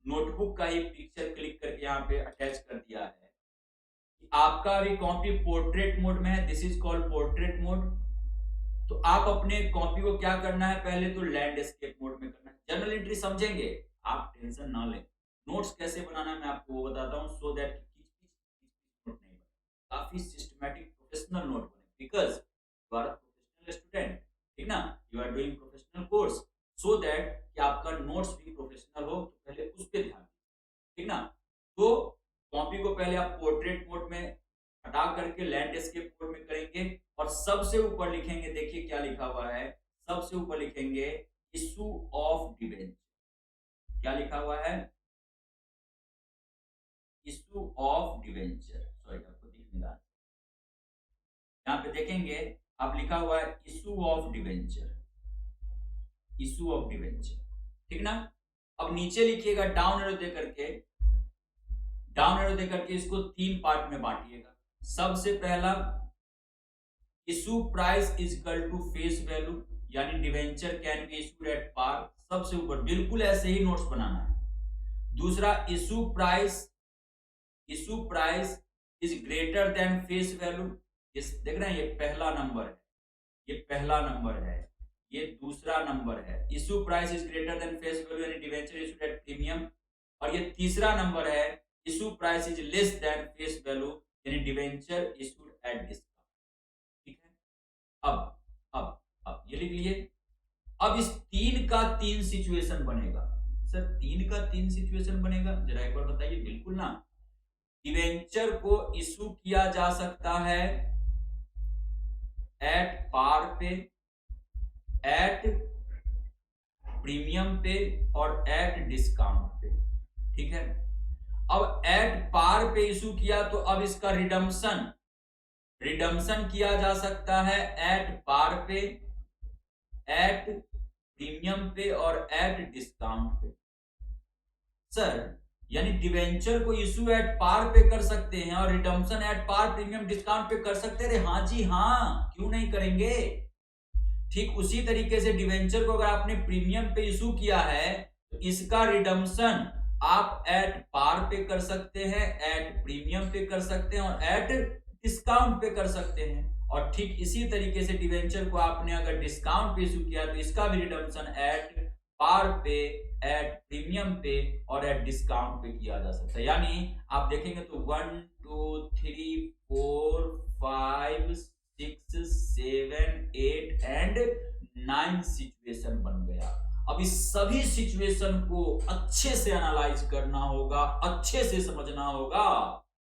नोटबुक का ही पिक्चर क्लिक करके यहाँ पे अटैच कर दिया है। आपका अभी कॉपी पोर्ट्रेट मोड में है, this is called portrait mode. तो आप अपने कॉपी को क्या करना है? पहले तो लैंडस्केप मोड में करना है। जनरल एंट्री समझेंगे, आप टेंशन ना लें। नोट्स कैसे बनाना है मैं आपको वो बताता हूँ, सो दैट नोट नहीं बने, काफी सिस्टमैटिक प्रोफेशनल नोट बने, because you are a professional student. ठीक ना? You are doing professional course, so that कि आपका नोट्स भी प्रोफेशनल हो, तो पहले उस पर ध्यान। ठीक ना? तो कॉपी को पहले आप पोर्ट्रेट मोड में हटा करके लैंडस्केप मोड में करेंगे और सबसे ऊपर लिखेंगे, देखिए क्या लिखा हुआ है, सबसे ऊपर लिखेंगे इशू ऑफ डिवेंचर। क्या लिखा हुआ है? Issue of debenture. सॉरी, आपको दिख नहीं रहा। यहाँ पे देखेंगे आप लिखा हुआ है issue of debenture, issue of debenture, ठीक ना। अब नीचे लिखिएगा डाउन एरो दे करके, डाउन एरो दे करके इसको 3 पार्ट में बांटिएगा। सबसे पहला issue price is equal to face value, यानी debenture can be issued at par, सबसे ऊपर बिल्कुल ऐसे ही नोट्स बनाना है। दूसरा issue price is greater than face value, इस देख रहे हैं ये पहला नंबर है, ये पहला नंबर है, ये दूसरा नंबर है। Issue price is greater than face value यानी डिवेंचर इशूड एट प्रीमियम, और ये तीसरा नंबर है issue price is less than face value यानी डिवेंचर इशूड एट डिस्काउंट, ठीक है। अब ये लिख लिए। अब इस 3 का 3 सिचुएशन बनेगा। सर 3 का 3 सिचुएशन बनेगा, जरा एक बार बताइए। बिल्कुल ना, डिवेंचर को इशू किया जा सकता है एट पार पे, एट प्रीमियम पे और एट डिस्काउंट पे, ठीक है। अब एट पार पे इशू किया तो अब इसका रिडम्पशन किया जा सकता है एट पार पे, एट प्रीमियम पे और एट डिस्काउंट पे। सर यानी डिवेंचर को इशू एट पार पे कर सकते हैं और redemption at par premium discount पे कर सकते हैं। हाँ जी हाँ, क्यों नहीं करेंगे। ठीक उसी तरीके से डिवेंचर को अगर आपने प्रीमियम पे इशू किया है तो इसका रिडम्पशन आप एट पार पे कर सकते हैं, एट प्रीमियम पे कर सकते हैं और एट डिस्काउंट पे कर सकते हैं। और ठीक इसी तरीके से डिवेंचर को आपने अगर डिस्काउंट पे इशू किया तो इसका भी रिडम्पशन एट पार पे, एट प्रीमियम पे और एट डिस्काउंट पे किया जा सकता है। यानी आप देखेंगे तो 1 2 3 4 5 6 7 8 एंड 9 सिचुएशन बन गया। अब इस सभी सिचुएशन को अच्छे से एनालाइज करना होगा, अच्छे से समझना होगा,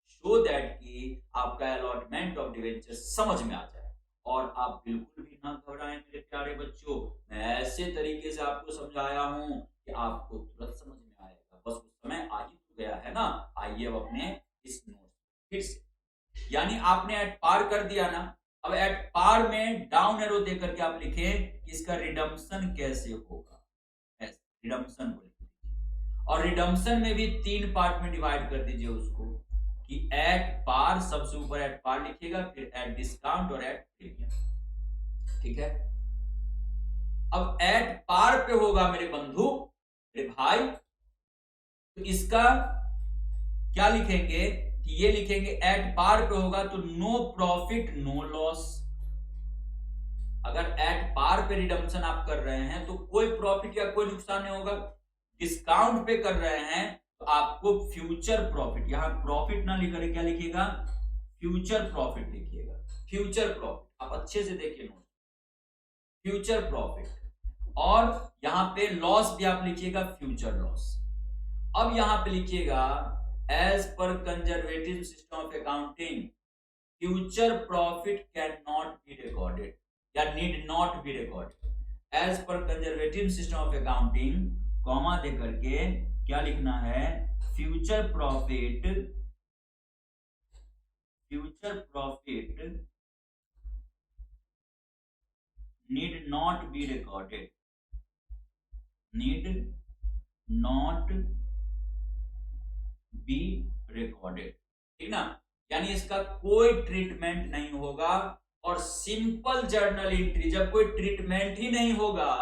सो दैट कि आपका अलॉटमेंट ऑफ डिवेंचर समझ में आ जाए। और आप बिल्कुल भी ना घबराएं मेरे प्यारे बच्चों, मैं ऐसे तरीके से आपको समझाया हूं कि आपको तुरंत समझ में आएगा। बस उस समय आ ही तो गया है ना। आइए अब अपने इस नोट फिर से, यानी आपने एट पार कर दिया ना। अब एट पार में डाउन एरो देकर के आप लिखें कि इसका रिडम्पशन कैसे होगा, रिडम्पशन को लिखिए। और रिडम्पशन में भी 3 पार्ट में डिवाइड कर दीजिए उसको, कि एट पार सबसे ऊपर एट पार लिखिएगा, फिर एट डिस्काउंट और एट प्रीमियम, ठीक है। अब एट पार पे होगा मेरे बंधु, मेरे भाई, तो इसका क्या लिखेंगे कि ये लिखेंगे एट पार पे होगा तो नो प्रॉफिट नो लॉस। अगर एट पार पे रिडम्पशन आप कर रहे हैं तो कोई प्रॉफिट या कोई नुकसान नहीं होगा। डिस्काउंट पे कर रहे हैं तो आपको फ्यूचर प्रॉफिट, यहां प्रॉफिट ना लिखकर क्या लिखिएगा, फ्यूचर प्रॉफिट लिखिएगा। फ्यूचर प्रॉफिट आप अच्छे से देखिए नोट, फ्यूचर प्रॉफिट। और यहां पे लॉस भी आप लिखिएगा फ्यूचर लॉस। अब यहां पे लिखिएगा एज पर conservative system of accounting future profit can not be recorded या need not be recorded. As पर conservative system of accounting comma दे करके क्या लिखना है, future profit need not be recorded, need not be recorded, ठीक ना। यानी इसका कोई ट्रीटमेंट नहीं होगा। और सिंपल जर्नल एंट्री, जब कोई ट्रीटमेंट ही नहीं होगा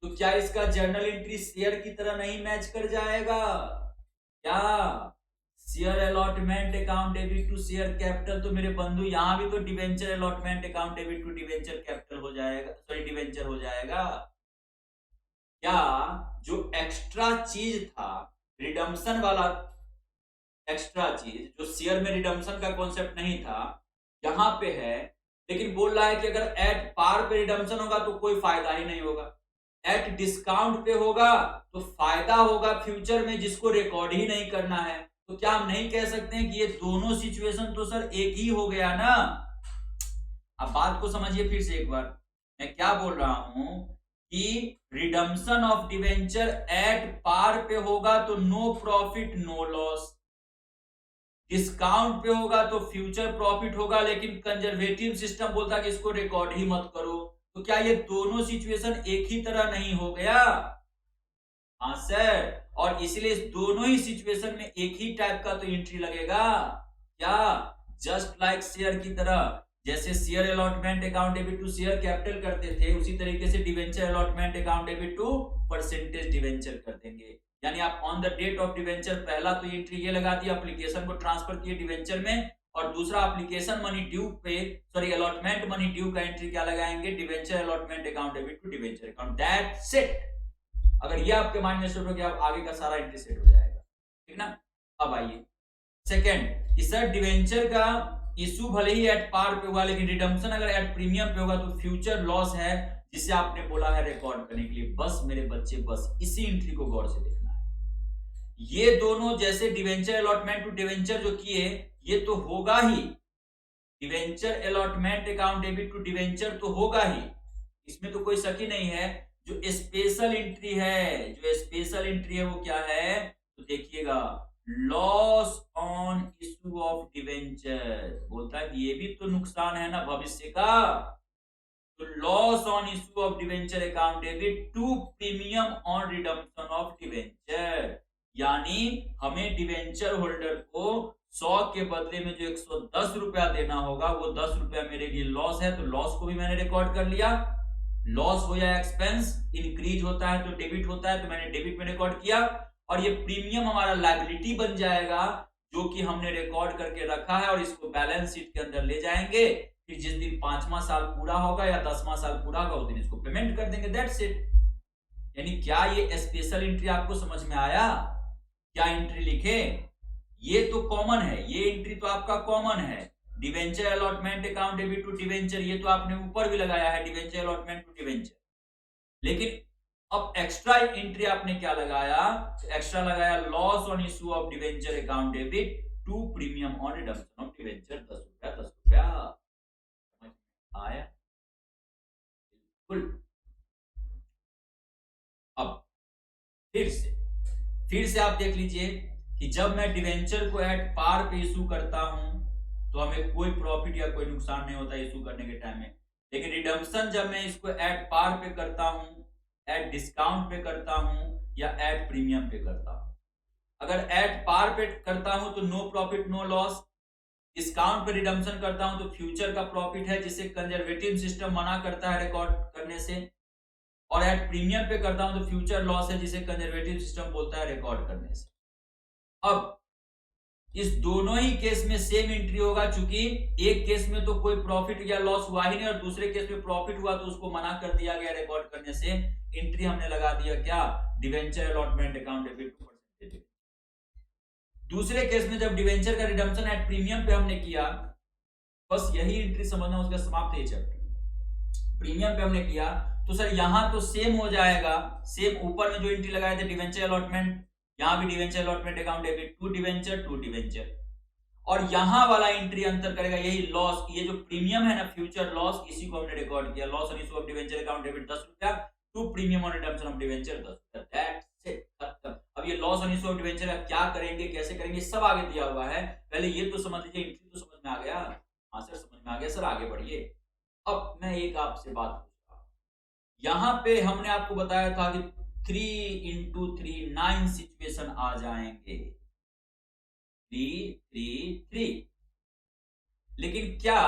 तो क्या इसका जर्नल एंट्री शेयर की तरह नहीं मैच कर जाएगा क्या। Share allotment account debit to share capital, तो मेरे बंधु यहां भी तो debenture allotment account debit to debenture capital हो जाएगा, सॉरी डिवेंचर हो जाएगा। क्या जो एक्स्ट्रा चीज था रिडम्पशन वाला, एक्स्ट्रा चीज जो शेयर में रिडम्पशन का कॉन्सेप्ट नहीं था यहां पे है, लेकिन बोल रहा है कि अगर एट पार पे रिडम्पशन होगा तो कोई फायदा ही नहीं होगा, एट डिस्काउंट पे होगा तो फायदा होगा फ्यूचर में जिसको रिकॉर्ड ही नहीं करना है। तो क्या हम नहीं कह सकते हैं कि ये दोनों सिचुएशन तो सर एक ही हो गया ना। अब बात को समझिए फिर से एक बार, मैं क्या बोल रहा हूं कि redemption of debenture at par पे होगा तो no profit no loss, discount पे होगा तो फ्यूचर प्रॉफिट होगा, लेकिन कंजर्वेटिव सिस्टम बोलता है कि इसको रिकॉर्ड ही मत करो। तो क्या ये दोनों सिचुएशन एक ही तरह नहीं हो गया? हाँ सर, और इसलिए इस दोनों ही सिचुएशन में एक ही टाइप का तो एंट्री लगेगा। क्या? जस्ट लाइक शेयर की तरह, जैसे share allotment account debit to share capital करते थे, उसी तरीके से debenture allotment account debit to percentage debenture कर देंगे। यानी आप on the date of debenture पहला तो एंट्री ये लगा दिया, एप्लीकेशन को ट्रांसफर किए डिवेंचर में, और दूसरा एप्लीकेशन मनी ड्यू पे, सॉरी अलॉटमेंट मनी ड्यू का एंट्री क्या लगाएंगे? Debenture allotment account debit to debenture account, that's it. अगर ये आपके माइंड में सेट हो गया, आगे का सारा एंट्री सेट हो जाएगा, ठीक ना। अब आइए सेकंड कि सर डिवेंचर का इशू भले ही एट पार पे हुआ, लेकिन रिडम्पशन अगर एट प्रीमियम पे होगा तो फ्यूचर लॉस है, जिसे आपने बोला है रिकॉर्ड करने के लिए। बस मेरे बच्चे, बस इसी एंट्री को गौर से देखना है। ये दोनों जैसे डिवेंचर अलॉटमेंट टू डिवेंचर जो किए, ये तो होगा ही, debenture allotment account debit to debenture तो होगा ही, इसमें तो कोई शक ही नहीं है। जो स्पेशल एंट्री है, जो स्पेशल एंट्री है वो क्या है? तो देखिएगा, loss on issue of debenture, बोलता है कि ये भी तो नुकसान है ना भविष्य का। तो loss on issue of debenture account debit to premium on redemption of debenture, यानी हमें डिवेंचर होल्डर को 100 के बदले में जो 110 रुपया देना होगा, वो 10 रुपया मेरे लिए लॉस है, तो लॉस को भी मैंने रिकॉर्ड कर लिया। लॉस हो या एक्सपेंस, इंक्रीज होता है तो डेबिट होता है, तो मैंने डेबिट में रिकॉर्ड किया, और ये प्रीमियम हमारा लायबिलिटी बन जाएगा, जो कि हमने रिकॉर्ड करके रखा है, और इसको बैलेंस शीट के अंदर ले जाएंगे। फिर जिस दिन 5वां साल पूरा होगा या 10वां साल पूरा होगा, उस दिन इसको पेमेंट कर देंगे, दैट्स इट। यानी क्या ये स्पेशल एंट्री आपको समझ में आया? क्या एंट्री लिखे? ये तो कॉमन है, ये एंट्री तो आपका कॉमन है, debenture allotment account debit to debenture, ये तो आपने ऊपर भी लगाया है, डिवेंचर अलॉटमेंट टू डिवेंचर। लेकिन अब एक्स्ट्रा एंट्री आपने क्या लगाया? एक्स्ट्रा लगाया loss on issue of debenture account debit to premium on redemption of debenture, 10 रुपया 10 रुपया। समझ आया? बिल्कुल। अब फिर से आप देख लीजिए कि जब मैं डिवेंचर को एट पार पे इशू करता हूं तो हमें कोई प्रॉफिट या कोई नुकसान नहीं होता इशू करने के टाइम में, लेकिन रिडम्पशन जब मैं इसको एट पार पे करता हूं, एट डिस्काउंट पे करता हूं, या एट प्रीमियम पे करता हूं। अगर एट पार पे करता हूं तो no profit no loss, discount पे रिडम्पशन करता हूं तो फ्यूचर का प्रॉफिट है, जिसे कंजर्वेटिव सिस्टम मना करता है रिकॉर्ड करने से, और एट प्रीमियम पे करता हूं तो फ्यूचर लॉस है, जिसे कंजर्वेटिव सिस्टम बोलता है रिकॉर्ड करने से। अब इस दोनों ही केस में सेम एंट्री होगा, चूंकि एक केस में तो कोई प्रॉफिट या लॉस हुआ ही नहीं, और दूसरे केस में प्रॉफिट हुआ तो उसको मना कर दिया गया रिकॉर्ड करने से। एंट्री हमने लगा दिया क्या? Debenture allotment account debit to percentage. दूसरे केस में जब डिवेंचर का रिडम्पशन एट प्रीमियम पे हमने किया, बस यही एंट्री समझना, उसका समाप्त है चैप्टर। प्रीमियम पे हमने किया तो सर यहां तो सेम हो जाएगा, सेम ऊपर में जो एंट्री लगाए थे डिवेंचर अलॉटमेंट, यहां भी debenture allotment account debit to debenture, और यहां वाला एंट्री अंतर करेगा, यही लॉस, ये जो प्रीमियम है ना फ्यूचर लॉस, इसी को हमने रिकॉर्ड किया, loss on issue of debenture account debit 10 रुपया to premium on redemption of debenture 10 रुपया, दैट्स इट, खत्म। अब ये loss on issue of debenture का क्या करेंगे, कैसे करेंगे, सब आगे दिया हुआ है, पहले ये तो समझ लीजिए, एंट्री तो समझ में आ गया। हाँ सर समझ में आ गया सर, आगे बढ़िए। अब मैं एक आपसे बात पूछ रहा हूं, यहां पे हमने आपको बताया था कि 3 into 3 9 सिचुएशन आ जाएंगे, 3 3 3, लेकिन क्या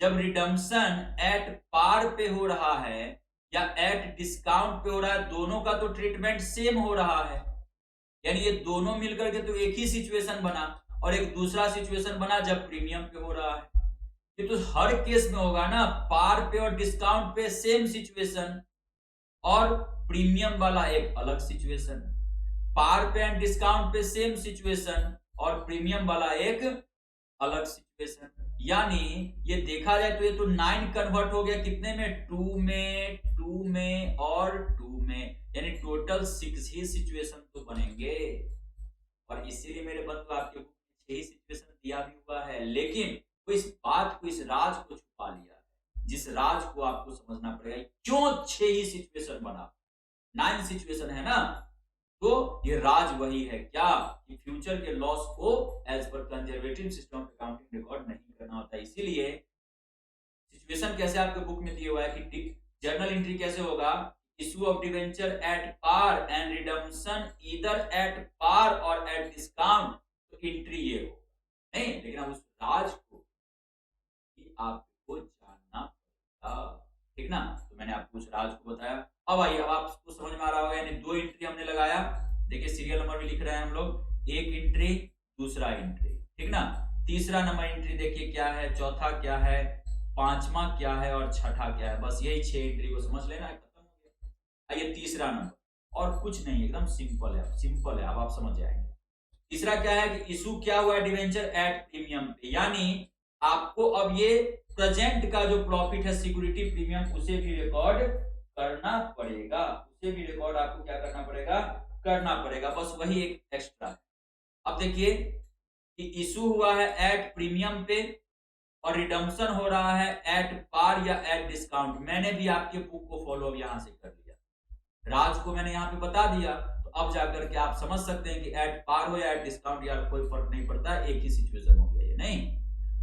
जब रिडम्पशन एट पार पे हो रहा है या एट डिस्काउंट पे हो रहा है, दोनों का तो ट्रीटमेंट सेम हो रहा है, यानी ये दोनों मिलकर के तो एक ही सिचुएशन बना, और एक दूसरा सिचुएशन बना जब प्रीमियम पे हो रहा है। ये तो हर केस में होगा ना, पार पे और डिस्काउंट पे सेम सिचुएशन, और प्रीमियम वाला एक अलग सिचुएशन, पार पे एंड डिस्काउंट पे सेम सिचुएशन, और प्रीमियम वाला एक अलग सिचुएशन। यानी ये देखा जाए तो ये तो 9 कन्वर्ट हो गया कितने में? 2 में, 2 में और 2 में, यानी टोटल 6 ही सिचुएशन तो बनेंगे। और इसीलिए मेरे बंधु आपके बुक में 6 ही सिचुएशन दिया भी हुआ है, लेकिन वो इस बात को, इस राज को छुपा लिया है, जिस राज को आपको समझना पड़ेगा, क्यों 6 ही सिचुएशन बना, 9 सिचुएशन है ना, तो ये राज वही है क्या कि फ्यूचर के लॉस को एज पर conservative system of accounting record नहीं करना होता। इसीलिए सिचुएशन कैसे आपके बुक में दिया हुआ है कि जर्नल एंट्री कैसे होगा, issue of debenture at par and redemption either at par और एट डिस्काउंट, तो एंट्री ये हो नहीं, लेकिन अब उस राज को कि आपको जानना पड़ेगा, ठीक ना। तो मैंने आपको उस राज को बताया। अब आइए, अब आपको समझ में आ रहा होगा, यानी दो एंट्री हमने लगाया, देखिए सीरियल नंबर भी लिख रहे हैं हम लोग, एक एंट्री दूसरा एंट्री, ठीक ना। तीसरा नंबर एंट्री देखिए क्या है, चौथा क्या है, पांचवा क्या है और छठा क्या है, बस यही 6 एंट्री को समझ लेना है, खत्म हो गया। आइए तीसरा नंबर, और कुछ नहीं, एकदम सिंपल है, सिंपल है, अब आप समझ जाएंगे। तीसरा क्या है कि इशू क्या हुआ है डिवेंचर एट प्रीमियम पे, यानी आपको अब ये प्रेजेंट का जो प्रॉफिट है सिक्योरिटी प्रीमियम उसे भी रिकॉर्ड करना पड़ेगा, उसे भी रिकॉर्ड आपको क्या करना पड़ेगा, करना पड़ेगा, बस वही एक एक्स्ट्रा है। अब देखिए कि इशू हुआ है एट प्रीमियम पे और रिडम्पशन हो रहा है एट पार या एट डिस्काउंट। मैंने भी आपके बुक को फॉलो यहां से कर लिया, राज को मैंने यहाँ पे बता दिया, तो अब जाकर के आप समझ सकते हैं कि एट पार हो या एट डिस्काउंट यार कोई फर्क नहीं पड़ता, एक ही सिचुएशन हो गया ये, नहीं।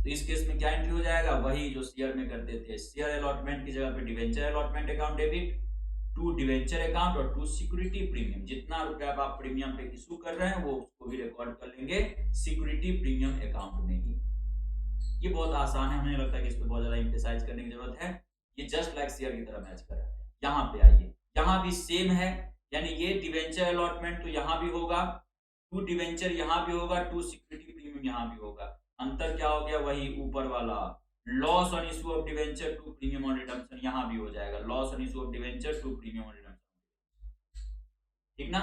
तो इस केस में क्या एंट्री हो जाएगा, वही जो शेयर में करते थे, शेयर अलॉटमेंट की जगह पे debenture allotment account debit to debenture account और टू सिक्योरिटी प्रीमियम, जितना रुपया आप प्रीमियम पे इशू कर रहे हैं वो उसको भी रिकॉर्ड कर लेंगे सिक्योरिटी प्रीमियम अकाउंट में ही। ये बहुत आसान है, हमें लगता है कि इस पे बहुत ज्यादा एम्फेसाइज करने की जरूरत है, ये जस्ट लाइक शेयर की तरह मैच कर रहा है। यहाँ पे आइए, यहाँ भी सेम है, यानी ये डिवेंचर अलॉटमेंट तो यहाँ भी होगा, टू डिवेंचर यहाँ भी होगा, टू सिक्योरिटी प्रीमियम यहाँ भी होगा। अंतर क्या हो गया, वही ऊपर वाला, loss on issue of debenture to premium on redemption यहाँ भी हो जाएगा, loss on issue of debenture to premium on redemption, ठीक ना।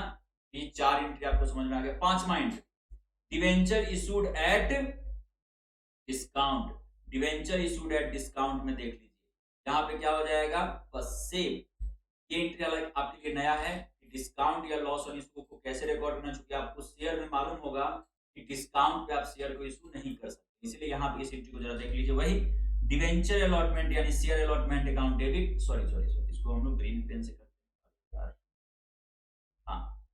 ये 4 एंट्री आपको समझ में आ गया। पांचवा entry, debenture issued at discount, debenture issued at discount में देख लीजिए, यहाँ पे क्या हो जाएगा, बस सेम। ये एंट्री अलग आपके लिए नया है, डिस्काउंट या लॉस ऑन इशू को कैसे रिकॉर्ड करना, चूंकि आपको शेयर में मालूम होगा कि डिस्काउंट पे आप शेयर को इशू नहीं कर सकते, इसलिए यहाँ पे इस एंट्री को जरा देख लीजिए। वही डिवेंचर अलॉटमेंट यानी share allotment account debit, sorry sorry sorry, इसको हम लोग ग्रीन पेन से करते हैं, हाँ,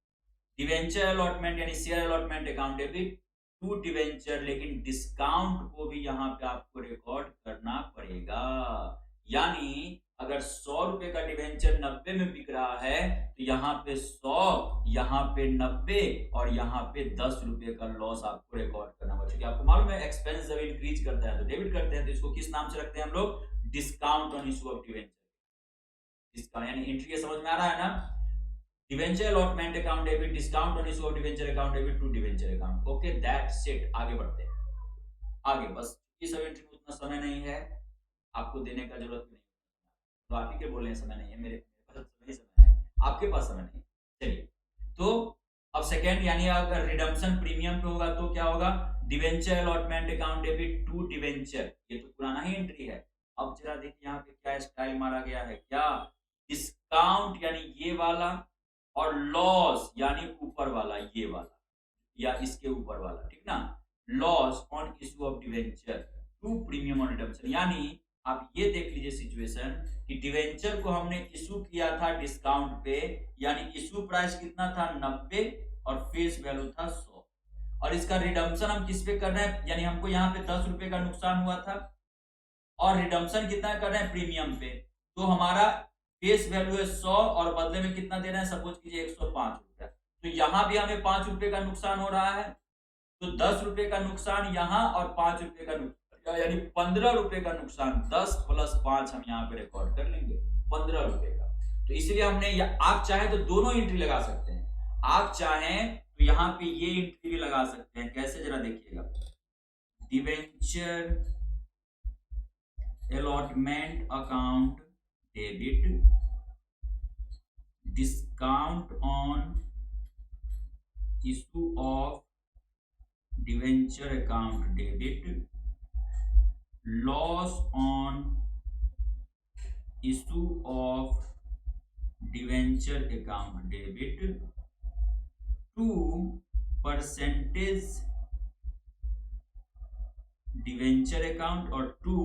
डिवेंचर अलॉटमेंट यानी share allotment account debit to debenture, लेकिन डिस्काउंट को भी यहाँ पे आपको रिकॉर्ड करना पड़ेगा, यानी अगर 100 रुपए का डिवेंचर 90 में बिक रहा है तो यहाँ पे 100, यहाँ पे 90 और यहाँ पे 10 रुपए का लॉस आपको रिकॉर्ड करना पड़ेगा, क्योंकि आपको मालूम है एक्सपेंस जब इंक्रीज करता है तो डेबिट करते हैं, तो इसको किस नाम से रखते हैं हम लोग, discount on issue of debenture, discount, यानी एंट्री समझ में आ रहा है ना, debenture allotment account debit, discount on issue of debenture account debit to debenture account, okay that's it. आगे बढ़ते हैं, आगे बस ये सब एंट्री में उतना समय नहीं है, आपको देने का जरूरत नहीं, तो आप ही के बोल रहे हैं समय नहीं है, मेरे पास समय है, आपके पास समय नहीं। चलिए, तो अब सेकेंड, यानी अगर रिडम्पशन प्रीमियम पे होगा तो क्या होगा, debenture allotment account debit to debenture, ये तो पुराना ही एंट्री है। अब जरा देखिए यहाँ पे क्या स्टाइल मारा गया है, क्या डिस्काउंट यानी ये वाला, और लॉस यानी ऊपर वाला ये वाला या इसके ऊपर वाला, ठीक ना, loss on issue of debenture to premium on redemption, यानी आप ये देख लीजिए सिचुएशन कि डिवेंचर को हमने इशू किया था डिस्काउंट पे, यानी इशू प्राइस कितना था 90 और फेस वैल्यू था 100, और इसका रिडम्पशन हम किस पे कर रहे हैं, यानी हमको यहाँ पे 10 रुपए का नुकसान हुआ था और रिडम्पशन कितना कर रहे हैं प्रीमियम पे, तो हमारा फेस वैल्यू है 100 और बदले में कितना दे रहे हैं, सपोज कीजिए 105 रुपया, तो यहां भी हमें 5 रुपए का नुकसान हो रहा है, तो 10 रुपए का नुकसान यहां और 5 रुपए का नुकसान, यानी 15 रुपए का नुकसान, 10 प्लस 5 हम यहाँ पे रिकॉर्ड कर लेंगे 15 रुपए का। तो इसलिए हमने आप चाहे तो दोनों एंट्री लगा सकते हैं, आप चाहें तो यहाँ पे ये एंट्री भी लगा सकते हैं, कैसे जरा देखिएगा, debenture allotment account debit discount on issue of debenture account debit loss on issue of debenture account debit to percentage debenture account और to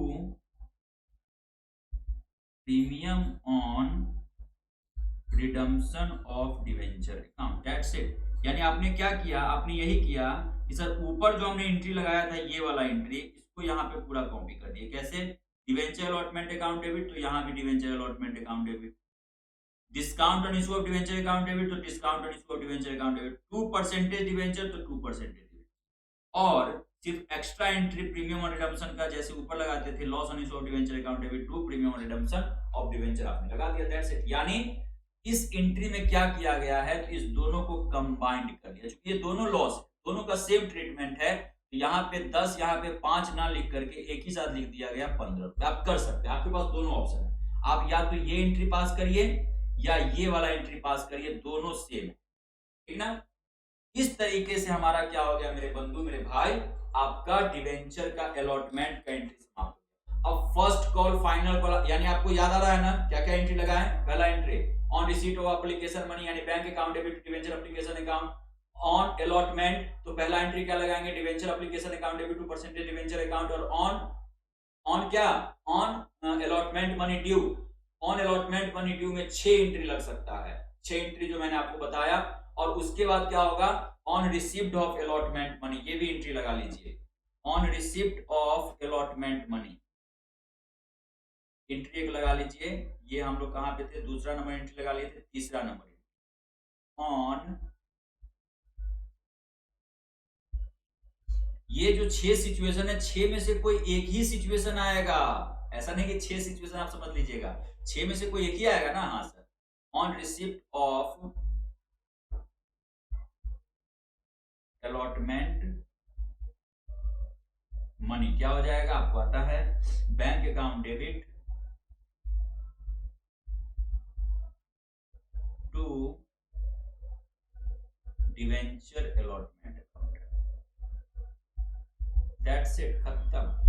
premium on redemption of debenture account, that's it. यानी आपने क्या किया, आपने यही किया कि सर ऊपर जो हमने एंट्री लगाया था ये वाला एंट्री, इसको यहाँ पे पूरा कॉपी कर दिया। कैसे? डिवेंचर अलॉटमेंट अकाउंट डेबिट, तो यहाँ भी debenture allotment account debit. Discount on issue of debenture account debit, तो discount on issue of debenture account debit. 2% debenture, तो 2% डेबिट। और सिर्फ एक्स्ट्रा एंट्री प्रीमियम और रिडम्पशन का जैसे ऊपर लगाते थे, loss on issue of debenture account debit to premium और रिडम्पशन ऑफ डिवेंचर आपने लगा दिया, दैट्स इट। यानी इस एंट्री में क्या किया गया है, तो इस दोनों को कंबाइंड कर दिया। क्योंकि ये दोनों लॉस, दोनों का सेम ट्रीटमेंट है, तो यहाँ पे 10 यहाँ पे 5 ना लिख करके एक ही साथ लिख दिया गया 15। आप कर सकते हैं, आपके पास दोनों ऑप्शन है। आप या तो ये एंट्री पास करिए या ये वाला एंट्री पास करिए, दोनों सेम है, ठीक ना। इस तरीके से हमारा क्या हो गया मेरे बंधु मेरे भाई, आपका डिवेंचर का अलॉटमेंट का एंट्री समाप्त हो गया। अब फर्स्ट कॉल फाइनल कॉल, यानी आपको याद आ रहा है ना क्या क्या एंट्री लगाए। पहला entry on receipt of application money, यानी bank account debit debenture application account. On allotment, तो पहला एंट्री क्या लगाएंगे, debenture application account debit to percentage debenture account. और ऑन ऑन क्या, on allotment money due, on allotment money due में 6 एंट्री लग सकता है, 6 एंट्री जो मैंने आपको बताया। और उसके बाद क्या होगा, on receipt of allotment money, ये भी एंट्री लगा लीजिए। On receipt of allotment money entry एक लगा लीजिए। ये हम लोग कहां पे थे, दूसरा नंबर एंट्री लगा लिए थे, तीसरा नंबर ऑन। ये जो 6 सिचुएशन है, 6 में से कोई एक ही सिचुएशन आएगा, ऐसा नहीं कि 6 सिचुएशन आप समझ लीजिएगा, 6 में से कोई एक ही आएगा ना। हाँ sir, on receipt of allotment money क्या हो जाएगा, आपको आता है, bank account debit to debenture allotment account, that's it, खत्म।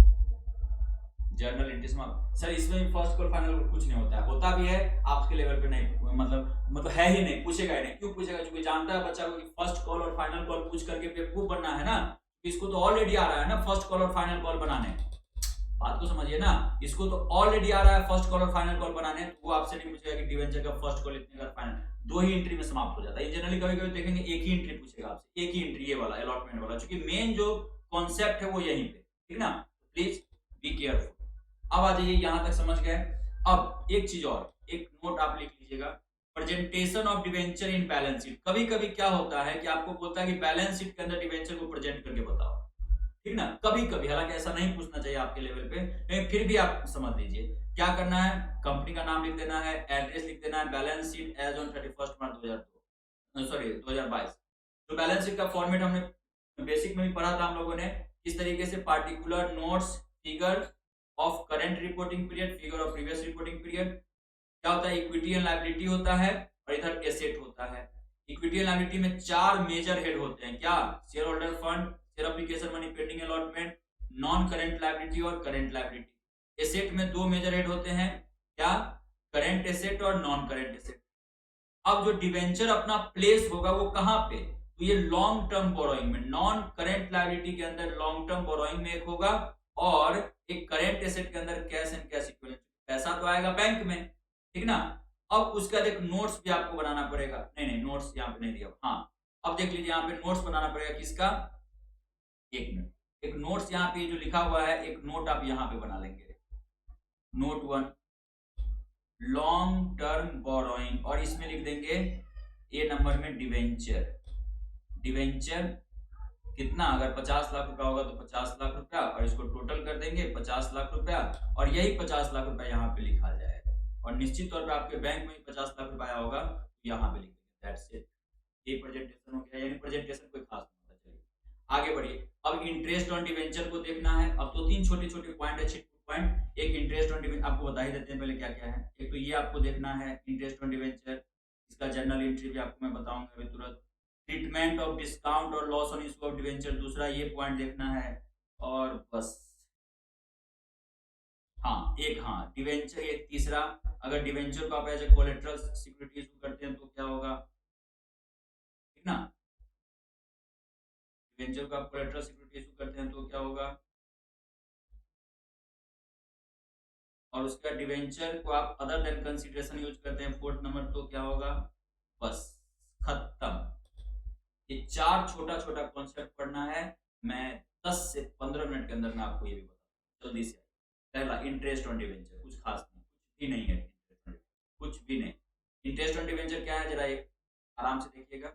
जर्नल एंट्री समाप्त। सर इसमें भी फर्स्ट कॉल फाइनल कॉल कुछ नहीं होता है, होता भी है आपके लेवल पे नहीं, मतलब है ही नहीं, पूछेगा ही नहीं। क्यों पूछेगा, क्योंकि जानता है बच्चा को कि फर्स्ट कॉल और फाइनल कॉल पूछ करके बेवकूफ बनना है ना। इसको तो ऑलरेडी आ रहा है ना फर्स्ट कॉल और फाइनल कॉल बनाने, बात को समझिए ना। इसको तो ऑलरेडी आ रहा है फर्स्ट कॉल और फाइनल कॉल बनाने, तो वो आपसे नहीं पूछेगा कि डिवेंचर का फर्स्ट कॉल इतने का फाइनल, 2 ही एंट्री में समाप्त हो जाता है। जनरली कभी कभी देखेंगे एक ही एंट्री पूछेगा आपसे, एक ही एंट्री ये वाला अलॉटमेंट वाला, क्योंकि मेन जो कॉन्सेप्ट है वो यहीं पे, ठीक ना। Please be careful. अब आ जाइए, यहां तक समझ गए। अब एक चीज और, एक नोट आप लिख लीजिएगा, presentation of debenture in balance sheet. कभी कभी क्या होता है कि आपको बोलता है कि बैलेंस शीट के अंदर डिवेंचर को प्रेजेंट करके बताओ, ठीक ना। कभी कभी, हालांकि ऐसा नहीं पूछना चाहिए आपके लेवल पे, लेकिन फिर भी आप समझ लीजिए क्या करना है। कंपनी का नाम लिख देना है, एड्रेस लिख देना है, balance sheet as on 31 March 2002, sorry 2022। तो बैलेंस शीट का फॉर्मेट हमने बेसिक में भी पढ़ा था हम लोगों ने, इस तरीके से particular notes, figure of current reporting period, figure of previous reporting period. क्या होता है, इक्विटी एंड लायबिलिटी होता है, और इधर एसेट होता है। इक्विटी एंड लायबिलिटी में 4 मेजर हेड होते हैं, क्या, share holder fund, share application money, pending allotment, non current liability और करंट लायबिलिटी। एसेट में 2 मेजर हेड होते हैं, क्या, करंट एसेट और नॉन करंट एसेट। अब जो डिवेंचर अपना प्लेस होगा वो कहां पे, तो ये लॉन्ग टर्म बोरोइंग में, नॉन करंट लायबिलिटी के अंदर लॉन्ग टर्म बोरोइंग में एक होगा, और एक करंट एसेट के अंदर कैश एंड कैश इक्विवेलेंट, पैसा तो आएगा बैंक में, ठीक ना। अब उसका एक नोट्स भी आपको बनाना पड़ेगा, नहीं नहीं नोट्स यहाँ पे नहीं दिया, हाँ अब देख लीजिए यहाँ पे नोट्स बनाना पड़ेगा किसका, एक मिनट, एक नोट्स यहाँ पे जो लिखा हुआ है, एक नोट आप यहाँ पे बना लेंगे, नोट 1 लॉन्ग टर्म बोरोइंग, और इसमें लिख देंगे ए नंबर में डिवेंचर। डिवेंचर कितना, अगर 50 लाख रुपया होगा तो 50 लाख रुपया, और इसको टोटल कर देंगे 50 लाख रुपया, और यही 50 लाख रुपया यहाँ पे लिखा जाएगा, और निश्चित तौर पे आपके बैंक में 50 लाख रुपया होगा, यहाँ पे लिख देंगे, दैट्स इट। ये प्रेजेंटेशन हो गया, यानी प्रेजेंटेशन कोई खास नहीं होता। चलिए आगे बढ़िए। अब इंटरेस्ट ऑन डिवेंचर को देखना है। अब तो 3 छोटे छोटे पॉइंट है, पॉइंट। एक इंटरेस्ट ऑन डिवेंचर, आपको बता ही देते हैं पहले क्या क्या है। एक तो ये आपको देखना है इंटरेस्ट ऑन डिवेंचर, इसका जर्नल एंट्री भी आपको मैं बताऊंगा अभी तुरंत। ट्रीटमेंट ऑफ डिस्काउंट और loss on issue of debenture, दूसरा ये पॉइंट देखना है, और बस। हाँ एक, हाँ डिवेंचर एक तीसरा, अगर डिवेंचर को आप as a collateral security issue करते हैं तो क्या होगा, ठीक ना। डिवेंचर को आप कोलेटरल सिक्योरिटी इशू करते हैं तो क्या होगा, और उसका डिवेंचर को आप अदर देन कंसीडरेशन यूज करते हैं फोर्थ नंबर, तो क्या होगा, बस खत्म। ये 4 छोटा छोटा कॉन्सेप्ट पढ़ना है, मैं 10 से 15 मिनट के अंदर मैं आपको ये भी बताऊं जल्दी से। पहला, इंटरेस्ट ऑन डिवेंचर, कुछ खास नहीं, कुछ भी नहीं है, कुछ भी नहीं। इंटरेस्ट ऑन डिवेंचर क्या है, जरा एक आराम से देखिएगा।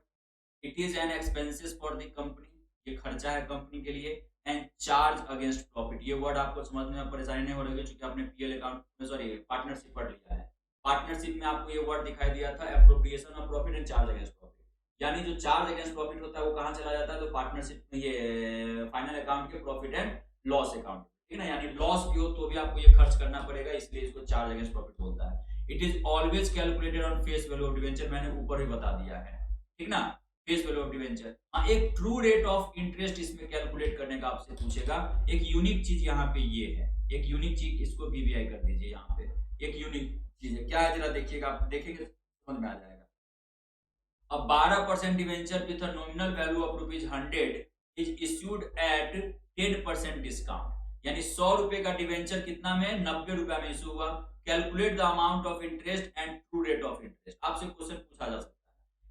It is an expenses for the company, ये खर्चा है कंपनी के लिए, एंड चार्ज अगेंस्ट प्रॉफिट। ये वर्ड आपको समझने में परेशानी नहीं हो रही है क्योंकि आपने पीएल अकाउंट में, सॉरी, पार्टनरशिप पढ़ लिया है। पार्टनरशिप में आपको ये वर्ड दिखाई दिया था, appropriation of profit and charge against profit. यानी जो चार्ज अगेंस्ट प्रॉफिट होता है वो कहां चला जाता है, तो पार्टनरशिप में, ये फाइनल अकाउंट के प्रॉफिट एंड लॉस अकाउंट, ठीक है ना। यानी लॉस भी हो तो भी आपको ये खर्च करना पड़ेगा, इसलिए इसको चार्ज अगेंस्ट प्रॉफिट बोलता है। It is always calculated on face value of debenture, मैंने ऊपर ही बता दिया है, ठीक ना, फेस वैल्यू ऑफ डिवेंचर। एक ट्रू रेट ऑफ इंटरेस्ट इसमें कैलकुलेट करने का आपसे पूछेगा। एक यूनिक चीज यहाँ पे ये है, एक यूनिक चीज, इसको बीवीआई कर दीजिए यहाँ पे, एक यूनिक चीज है, क्या है जरा देखिएगा, आप देखेंगे समझ में आ जाएगा। अब 12% debenture with a nominal value of ₹100 is issued at 10% discount, यानी 100 रुपए का डिवेंचर कितना में, 90 रुपए में इश्यू हुआ। Calculate the amount of interest and true rate of interest, आपसे क्वेश्चन पूछा जा सकता है।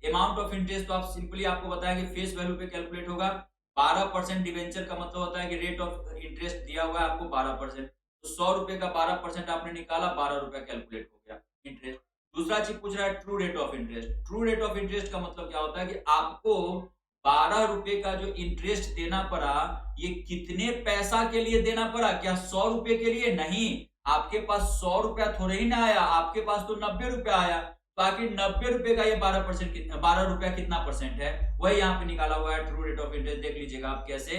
अमाउंट ऑफ इंटरेस्ट तो आप सिंपली आपको बताया कि फेस वैल्यू पे कैलकुलेट होगा। 12% डिवेंचर का मतलब होता है कि रेट ऑफ इंटरेस्ट दिया हुआ है आपको 12%, तो 100 रुपए का 12% आपने निकाला, 12 रुपए कैलकुलेट हो गया इंटरेस्ट। दूसरा चीज पूछ रहा है true rate of interest. True rate of interest का मतलब क्या होता है कि आपको 12 रुपए का जो इंटरेस्ट देना पड़ा, ये कितने पैसा के लिए देना पड़ा, क्या 100 रुपए के लिए, नहीं, आपके पास 100 रुपया थोड़े ही ना आया, आपके पास तो 90 रुपया आया, तो आखिर 90 रुपए का ये 12 रुपया कितना परसेंट है, वही यहाँ पे निकाला हुआ है ट्रू रेट ऑफ इंटरेस्ट। देख लीजिएगा आप कैसे,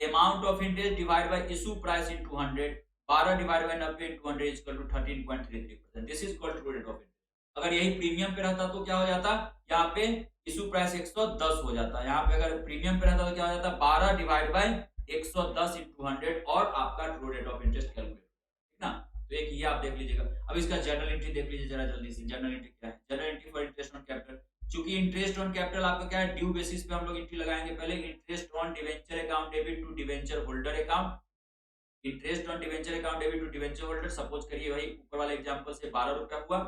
amount of interest divide by issue price into 100, 12 divide by 90 into 100 is equal to 13.33%, this is called true rate of interest. अगर यही प्रीमियम पे रहता तो क्या हो जाता, यहाँ पे इशू प्राइस 110 हो जाता, यहाँ पे अगर प्रीमियम पे रहता तो क्या हो जाता, 12 डिवाइड बाय 110 इनटू 100 और आपका true rate of interest calculate, ठीक ना। तो एक ये आप देख लीजिएगा। अब इसका जर्नल एंट्री देख लीजिए जरा जल्दी से। जर्नल एंट्री क्या है, journal entry for interest on capital. चूंकि इंटरेस्ट ऑन कैपिटल आपका क्या है, ड्यू बेसिस पे हम लोग एंट्री लगाएंगे। पहले interest on debenture account debit to debenture holder account, interest on debenture account debit to debenture holder, suppose करिए वही ऊपर वाले एग्जांपल से 12 रुपया हुआ।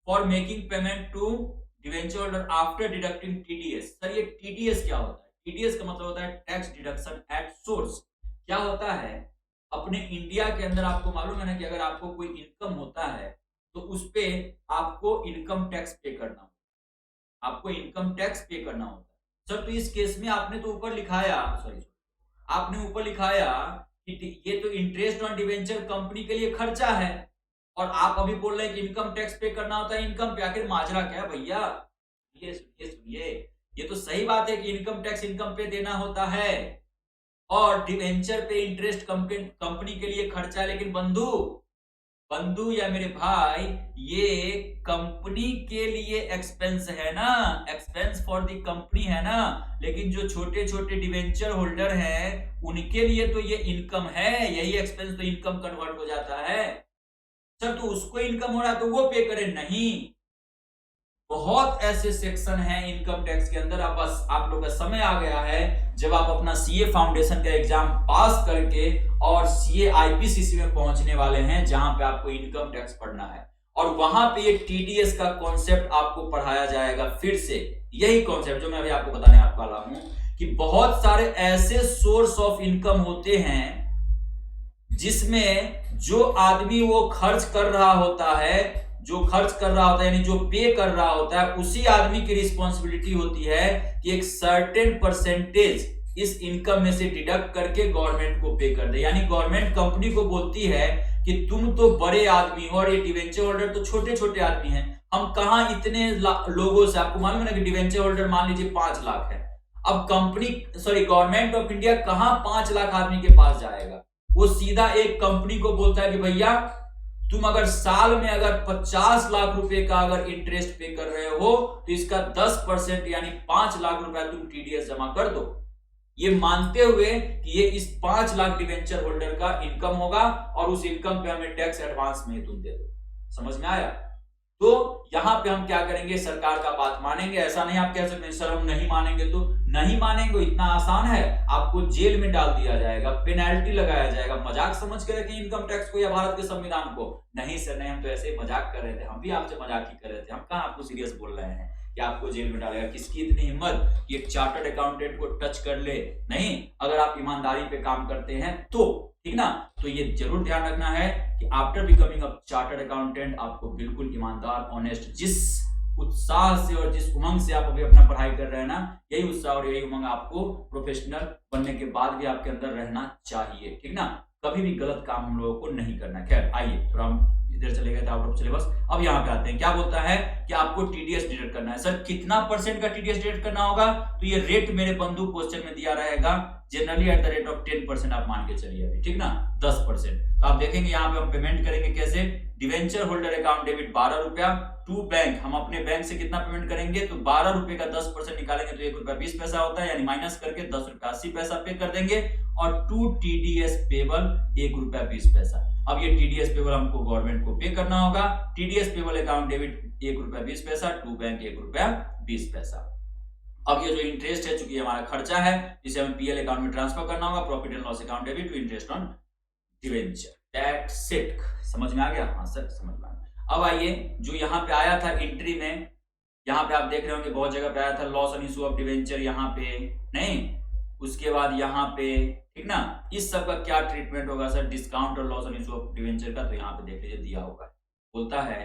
For making payment to debenture holder after deducting TDS. Sir ये टीडीएस क्या होता है, टीडीएस का मतलब होता है टैक्स डिडक्शन एट सोर्स। क्या होता है, अपने इंडिया के अंदर आपको मालूम है ना कि अगर आपको कोई इनकम होता है तो उस पे आपको इनकम टैक्स पे करना होता है, आपको इनकम टैक्स पे करना होता है। सर तो इस केस में आपने तो ऊपर लिखाया, सॉरी आपने ऊपर लिखाया कि ये तो इंटरेस्ट ऑन डिवेंचर कंपनी के लिए खर्चा है, और आप अभी बोल रहे हैं कि इनकम टैक्स पे करना होता है इनकम पे। आखिर माजरा क्या है भैया, ये सुनिए सुनिए, ये तो सही बात है कि इनकम टैक्स इनकम पे देना होता है और डिवेंचर पे इंटरेस्ट कंपनी के लिए खर्चा है, लेकिन बंधु या मेरे भाई, ये कंपनी के लिए एक्सपेंस है ना, एक्सपेंस फॉर द कंपनी है ना, लेकिन जो छोटे छोटे डिवेंचर होल्डर हैं उनके लिए तो ये इनकम है, यही एक्सपेंस तो इनकम कन्वर्ट हो जाता है। सर तो उसको इनकम हो रहा है तो वो पे करे, नहीं, बहुत ऐसे सेक्शन हैं इनकम टैक्स के अंदर। अब बस आप लोग का समय आ गया है जब आप अपना सीए फाउंडेशन का एग्जाम पास करके और सीए आईपीसीसी में पहुंचने वाले हैं, जहां पे आपको इनकम टैक्स पढ़ना है, और वहां पे ये टीडीएस का कॉन्सेप्ट आपको पढ़ाया जाएगा फिर से। यही कॉन्सेप्ट जो मैं अभी आपको बताने वाला हूं कि बहुत सारे ऐसे सोर्स ऑफ इनकम होते हैं जिसमें जो आदमी वो खर्च कर रहा होता है, यानी जो पे कर रहा होता है, उसी आदमी की रिस्पॉन्सिबिलिटी होती है कि एक सर्टेन परसेंटेज इस इनकम में से डिडक्ट करके गवर्नमेंट को पे कर दे। यानी गवर्नमेंट कंपनी को बोलती है कि तुम तो बड़े आदमी हो और ये डिवेंचर होल्डर तो छोटे छोटे आदमी हैं, हम कहां इतने लोगों से, आपको मालूम है ना कि डिवेंचर होल्डर मान लीजिए 5 लाख है, अब गवर्नमेंट ऑफ इंडिया कहां 5 लाख आदमी के पास जाएगा, वो सीधा एक कंपनी को बोलता है कि भैया तुम अगर साल में अगर 50 लाख रुपए का अगर इंटरेस्ट पे कर रहे हो तो इसका 10% यानी 5 लाख रुपया तुम टीडीएस जमा कर दो, ये मानते हुए कि ये इस 5 लाख डिवेंचर होल्डर का इनकम होगा और उस इनकम पे हमें टैक्स एडवांस में तुम दे दो। समझ में आया? तो यहां पे हम क्या करेंगे, सरकार का बात मानेंगे। ऐसा नहीं आप कह सकते सर हम नहीं मानेंगे, तो नहीं मानेंगे इतना आसान है, आपको जेल में डाल दिया जाएगा, पेनल्टी लगाया जाएगा। मजाक समझ के रखें इनकम टैक्स को या भारत के संविधान को। नहीं सर नहीं, हम तो ऐसे ही मजाक कर रहे थे, हम भी आपसे मजाक ही कर रहे थे, हम कहां आपको सीरियस बोल रहे हैं कि आपको जेल में डालेगा। किसकी इतनी हिम्मत कि एक चार्टर्ड अकाउंटेंट को टच कर ले? नहीं, अगर आप ईमानदारी पे काम करते हैं तो, ठीक ना। तो ये जरूर ध्यान रखना है कि after becoming a chartered accountant आपको बिल्कुल ईमानदार, ऑनेस्ट, जिस उत्साह से और जिस उमंग से आप अभी अपना पढ़ाई कर रहे हैं ना, यही उत्साह और यही उमंग आपको प्रोफेशनल बनने के बाद भी आपके अंदर रहना चाहिए, ठीक ना। कभी भी गलत काम हम लोगों को नहीं करना। खैर आइए, थोड़ा हम इधर चले गए थे आउट ऑफ सिलेबस। अब यहाँ पे आते हैं, क्या बोलता है कि आपको टीडीएस डिडक्ट करना है। सर कितना परसेंट का टीडीएस डिडक्ट करना होगा? तो ये रेट मेरे बंधु क्वेश्चन में दिया रहेगा, generally at the rate of 10% आप मान के चलिए अभी, ठीक ना, 10%। तो आप देखेंगे यहाँ पे हम पेमेंट करेंगे कैसे। डिवेंचर होल्डर अकाउंट डेबिट 12 रुपया, टू बैंक, हम अपने बैंक से कितना पेमेंट करेंगे, तो 12 रुपए का 10% निकालेंगे तो 1 रुपया 20 पैसा होता है, यानी माइनस करके 10 रुपया 80 पैसा पे कर देंगे। और टू टीडीएस पेबल 1 रुपया 20 पैसा। अब ये टीडीएस पेबल हमको गवर्नमेंट को पे करना होगा। टीडीएस पेबल अकाउंट डेबिट 1 रुपया 20 पैसा, टू बैंक 1 रुपया 20 पैसा। अब ये जो इंटरेस्ट है, चूंकि हमारा खर्चा है, इसे हमें पीएल अकाउंट में ट्रांसफर करना होगा। Profit and loss account debit to interest on debenture, that's it. समझ में आ गया? हाँ सर समझ में आ गया। अब आइए, जो यहाँ पे आया था एंट्री में, यहाँ पे आप देख रहे होंगे बहुत जगह पे आया था loss on issue of debenture, यहाँ पे नहीं, उसके बाद यहाँ पे, ठीक ना। इस सब का क्या ट्रीटमेंट होगा सर, डिस्काउंट और loss on issue of debenture का? तो यहाँ पे देख लीजिए दिया होगा, बोलता है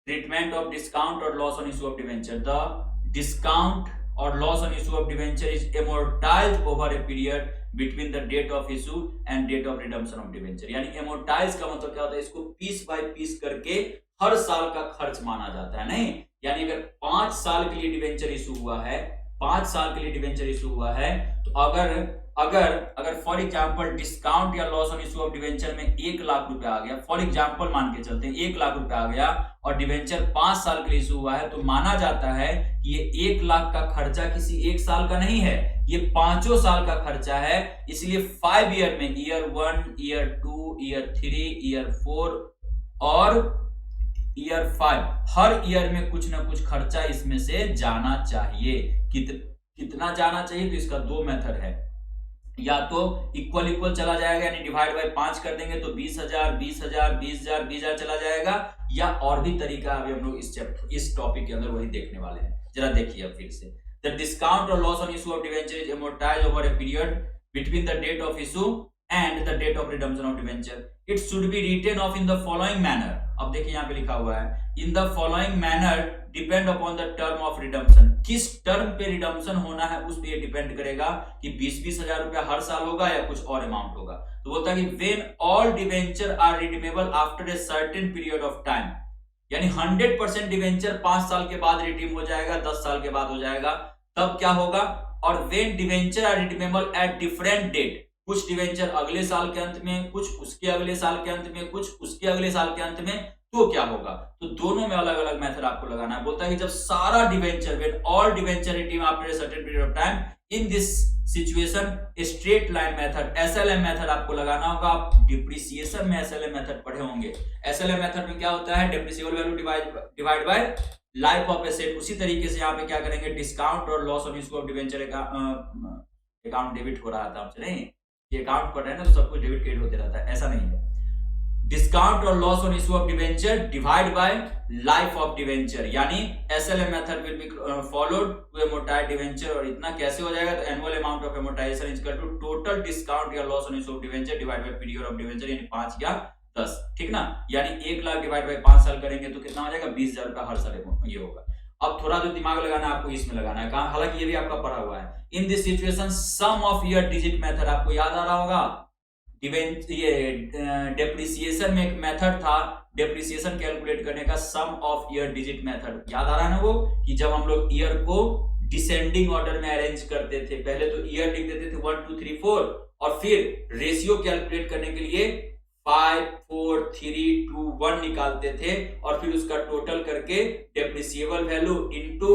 ट्रीटमेंट ऑफ डिस्काउंट और loss on issue of debenture. The discount और loss on issue of debenture is amortized over a period between the date of issue and date of redemption of debenture. यानी एमोर्टाइज का मतलब क्या होता है, इसको पीस बाय पीस करके हर साल का खर्च माना जाता है। नहीं, यानी अगर 5 साल के लिए डिवेंचर इशू हुआ है, 5 साल के लिए डिवेंचर इशू हुआ है, तो अगर फॉर एग्जांपल डिस्काउंट या loss on issue of debenture में 1 लाख रुपया आ गया, फॉर एग्जांपल मान के चलते हैं 1 लाख रुपया आ गया और डिवेंचर 5 साल के लिए इशू हुआ है, तो माना जाता है कि ये 1 लाख का खर्चा किसी 1 साल का नहीं है, ये 5 साल का खर्चा है। इसलिए 5 ईयर में, ईयर 1, ईयर 2, ईयर 3, ईयर 4 और ईयर 5, हर ईयर में कुछ ना कुछ खर्चा इसमें से जाना चाहिए। कितना जाना चाहिए? तो इसका 2 मेथड है, या तो इक्वल इक्वल चला जाएगा, यानी डिवाइड बाय 5 कर देंगे तो 20,000 20,000 20,000 20,000 चला जाएगा, या और भी तरीका अभी हम लोग इस टॉपिक के अंदर वही देखने वाले हैं। जरा देखिए अब फिर से, द डिस्काउंट और loss on issue of debenture is amortized over a period between the date of issue and the date of redemption of debenture. It should be written off in the following manner. अब देखिए यहाँ पे लिखा हुआ है, in the following manner depend upon the term of redemption. किस टर्म पे रिडम्पशन होना है उस पे डिपेंड करेगा कि 20-20 हजार रुपया हर साल होगा या कुछ और अमाउंट होगा। तो बोलता है कि when all debenture are redeemable after a certain period of time, यानी 100% डिवेंचर 5 साल के बाद रिडीम हो जाएगा, 10 साल के बाद हो जाएगा, तब क्या होगा। और when debenture are redeemable at different date, कुछ डिवेंचर अगले साल के अंत में, कुछ उसके अगले साल के अंत में, कुछ उसके अगले साल के अंत में, तो क्या होगा। तो दोनों में अलग अलग मेथड आपको लगाना है। बोलता है कि जब सारा debenture, when all debenture redeem after a certain period of time, in this situation straight line method, SLM method आपको लगाना होगा। आप डिप्रिसिएशन में एसएलएम मेथड पढ़े होंगे। एसएलएम मेथड में क्या होता है, depreciable value divide by life of asset. उसी तरीके से यहाँ पे क्या करेंगे, डिस्काउंट और loss on issue of debenture account debit हो रहा था हमसे, नहीं, ये अकाउंट पढ़ रहे हैं ना, तो सब कुछ डेबिट क्रेडिट होते रहता है, ऐसा नहीं है। डिस्काउंट और loss on issue of debenture divide by life of debenture, यानी SLM method will be followed to amortize debenture. और इतना कैसे हो जाएगा, तो annual amount of amortization is equal to total discount या loss on issue of debenture divide by period of debenture, यानी 5 या 10, ठीक ना। यानी 1 लाख डिवाइड बाय 5 साल करेंगे तो कितना हो जाएगा, 20,000 रुपया हर साल ये होगा। अब थोड़ा जो दिमाग लगाना है आपको इसमें लगाना है, कहां, हालांकि ये भी आपका पढ़ा हुआ है। In this situation sum of year digit method आपको याद आ रहा होगा। ये डेप्रिसिएशन में एक मेथड था, डेप्रिसिएशन कैलकुलेट करने का, सम ऑफ ईयर डिजिट मेथड, याद आ रहा है ना वो, कि जब हम लोग ईयर को डिसेंडिंग ऑर्डर में अरेंज करते थे, पहले तो ईयर लिख देते थे 1 2 3 4, और फिर रेशियो कैलकुलेट करने के लिए 5 4 3 2 1 निकालते थे, और फिर उसका टोटल करके depreciable value into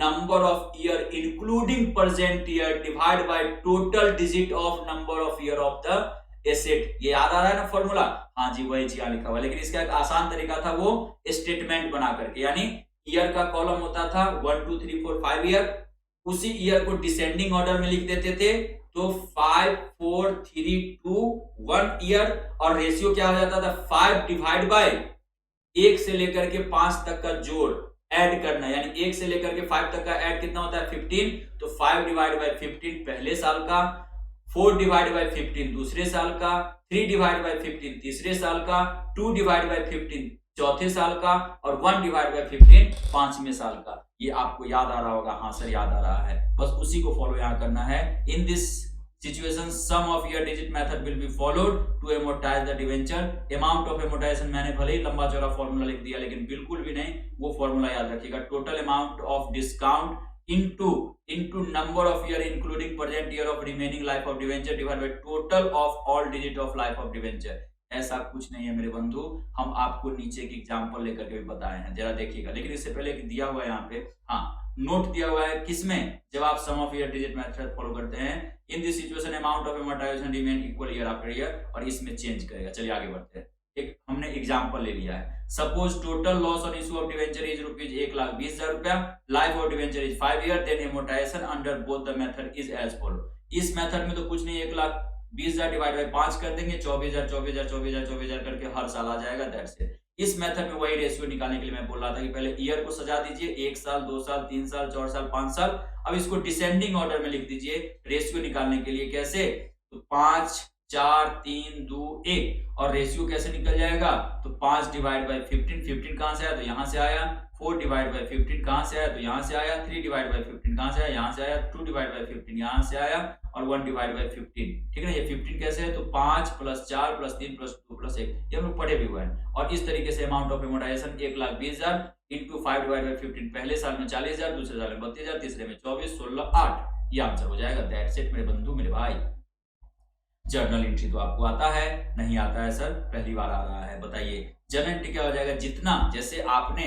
number of year including present year divide by total digit of number of year of the asset. ये याद आ रहा है ना फॉर्मूला? हाँ जी, वही यहाँ लिखा हुआ, लेकिन इसका एक आसान तरीका था, वो स्टेटमेंट बना करके, यानी ईयर का कॉलम होता था 1 2 3 4 5 ईयर, उसी ईयर को डिसेंडिंग ऑर्डर में लिख देते थे, तो 5 4 3 2 1 ईयर, और रेशियो क्या हो जाता था 5 डिवाइड बाय 1 से लेकर के 5 तक का जोड़ ऐड करना, यानी 1 से लेकर के 5 तक का ऐड कितना होता है 15, तो 5 डिवाइड बाय 15 पहले साल का, 4 डिवाइड बाय 15 दूसरे साल का, 3 डिवाइड बाय 15 तीसरे साल का, 2 डिवाइड बाय 15 चौथे साल का, और 1 डिवाइड बाय 15 पांचवें साल का। ये आपको याद आ रहा होगा? हाँ सर याद आ रहा है, बस उसी को फॉलो यहां करना है। In this situation sum of year digit method will be followed to amortize the debenture। amount of amortization मैंने भले ही लंबा चौड़ा फॉर्मूला लिख दिया, लेकिन बिल्कुल भी नहीं, वो फॉर्मूला याद रखिएगा। Total amount of discount into number of year including present year of remaining life of debenture divided by total of all digit of life of debenture। ऐसा कुछ नहीं है मेरे बंधु, हम आपको नीचे की एग्जांपल लेकर के भी बताए हैं, जरा देखिएगा। लेकिन इससे पहले दिया हुआ है यहाँ पे, हाँ नोट दिया हुआ है किसमें, जब आप sum of year digit method follow करते हैं, in this situation amount of amortization remain equal year after year, और इसमें चेंज करेगा। चलिए आगे बढ़ते हैं। एक हमने एग्जांपल ले लिया है, suppose total loss on issue of debenture is rupees 1,20,000 रुपया, life of debenture is 5 year, then amortization under both the method is as follow. इस मेथड में तो कुछ नहीं, 1,20,000 डिवाइड बाय 5 कर देंगे, 24,000 24,000 24,000 24,000 करके हर साल आ जाएगा, दैट्स इट। इस मेथड में वही रेशियो निकालने के लिए मैं बोल रहा था कि पहले ईयर को सजा दीजिए, 1 साल 2 साल 3 साल 4 साल 5 साल, अब इसको डिसेंडिंग ऑर्डर में लिख दीजिए रेशियो निकालने के लिए। कैसे? तो 5 4 3 2 1, और रेशियो कैसे निकल जाएगा, तो 5 डिवाइड बाय 15, 15 कहां से आया, तो यहां से आया, 4 डिवाइड बाय 15 कहां से आया, तो यहां से आया, 3 डिवाइड बाय 15 कहां से आया, यहां से आया, 2 डिवाइड बाय 15 यहां से आया, और 1 डिवाइड बाय 15, ठीक है ना। ये 15 कैसे है, तो 5 + 4 + 3 + 2 + 1, ये हम लोग पढ़े भी हुए हैं। और इस तरीके से amount of amortisation 1,20,000 into 5 divide by 15, पहले साल में 40,000, दूसरे साल में 32,000, तीसरे में 24, 16, 8, ये आंसर हो जाएगा। दैट्स इट मेरे बंधु मेरे भाई। जर्नल एंट्री तो आपको आता है? नहीं आता है सर, पहली बार आ रहा है, बताइए जर्नल एंट्री क्या हो जाएगा। जितना, जैसे आपने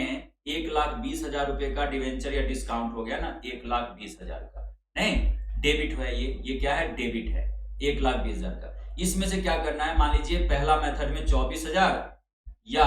1,20,000 रुपए का डिवेंचर या डिस्काउंट हो गया ना, 1,20,000 का, नहीं डेबिट है, ये क्या है, डेबिट है 1,20,000 का। इसमें से क्या करना है, मान लीजिए पहला मेथड में 24,000, या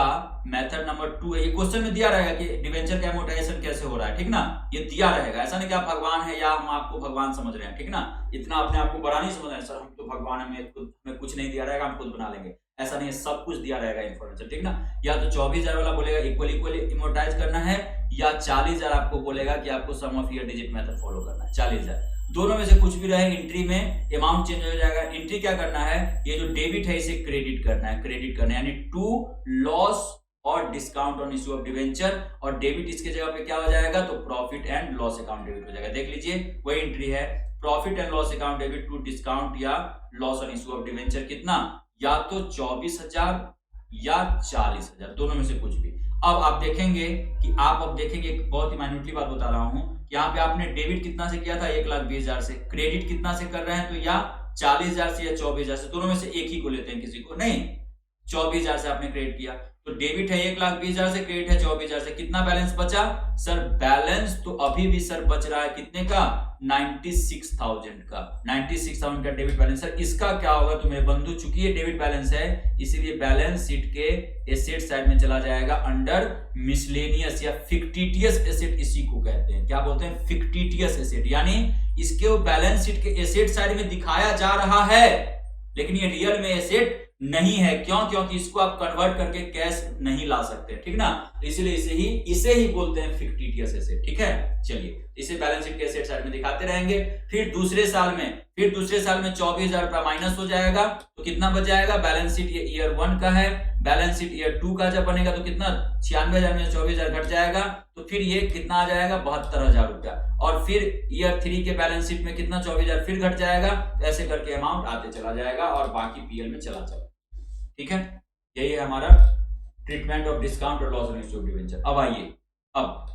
मेथड नंबर 2 है, ये क्वेश्चन में दिया रहेगा कि डिवेंचर का अमोर्टाइजेशन कैसे हो रहा है, ठीक ना, ये दिया रहेगा। ऐसा नहीं कि आप भगवान है या हम आपको भगवान समझ रहे हैं, ठीक ना, इतना अपने आप को बड़ा नहीं समझ रहे हैं सर, हम तो भगवान है, हमें कुछ नहीं दिया रहेगा, हम खुद बना लेंगे, ऐसा नहीं है, सब कुछ दिया रहेगा इन्फॉर्मेशन, ठीक ना। या तो 24,000 वाला बोलेगा इक्वली इमोर्टाइज करना है, या 40,000 आपको बोलेगा कि आपको sum of year digit method follow करना है, 40,000, दोनों में से कुछ भी रहे, एंट्री में अमाउंट चेंज हो जाएगा। एंट्री क्या करना है, ये जो डेबिट है इसे क्रेडिट करना है, यानी टू लॉस और discount on issue of debenture, और डेबिट इसके जगह पे क्या हो जाएगा, तो profit and loss account debit हो जाएगा। देख लीजिए वही एंट्री है, profit and loss account debit to discount या loss on issue of debenture, कितना, या तो 24,000 या 40,000, दोनों में से कुछ भी। अब आप देखेंगे एक बहुत ही माइन्यूटली बात बता रहा हूं, यहाँ पे आपने डेबिट कितना से किया था, 1,20,000 से, क्रेडिट कितना से कर रहे हैं, तो या 40,000 से या 24,000 से, दोनों में से एक ही को लेते हैं, किसी को नहीं, 24,000 से आपने क्रेडिट किया, तो डेबिट है 1,20,000 से, क्रेडिट है 24,000 से, कितना बैलेंस बचा सर, बैलेंस तो अभी भी सर बच रहा है कितने का, 96,000 का, 96,000 का डेबिट बैलेंस। सर इसका क्या होगा, तो मेरे बंधु चूंकि ये डेबिट बैलेंस है, इसीलिए बैलेंस शीट के एसेट साइड में चला जाएगा अंडर मिसलेनियस या फिक्टिटियस एसेट, इसी को कहते हैं, क्या बोलते हैं, फिक्टिटियस एसेट, यानी इसके बैलेंस शीट के एसेट साइड में दिखाया जा रहा है, लेकिन ये रियल में एसेट नहीं है। क्यों? क्योंकि इसको आप कन्वर्ट करके कैश नहीं ला सकते, ठीक ना, इसलिए इसे ही बोलते हैं फिक्टिटियस एसेट, ठीक है। चलिए इसे बैलेंस शीट के एसेट साइड में दिखाते रहेंगे। फिर दूसरे साल में 24,000 रुपया माइनस हो जाएगा, तो कितना बच जाएगा, बैलेंस शीट ये ईयर 1 का है, बैलेंस शीट ईयर 2 का जब बनेगा तो कितना, 96,000 में 24,000 घट जाएगा, तो फिर ये कितना आ जाएगा, 72,000 रुपया, और फिर ईयर 3 के बैलेंस शीट में कितना, 24,000 फिर घट जाएगा, ऐसे करके अमाउंट आते चला जाएगा और बाकी पीएल में चला जाएगा, ठीक है। यही है हमारा ट्रीटमेंट ऑफ डिस्काउंट और loss on issue of debenture. अब आइए, अब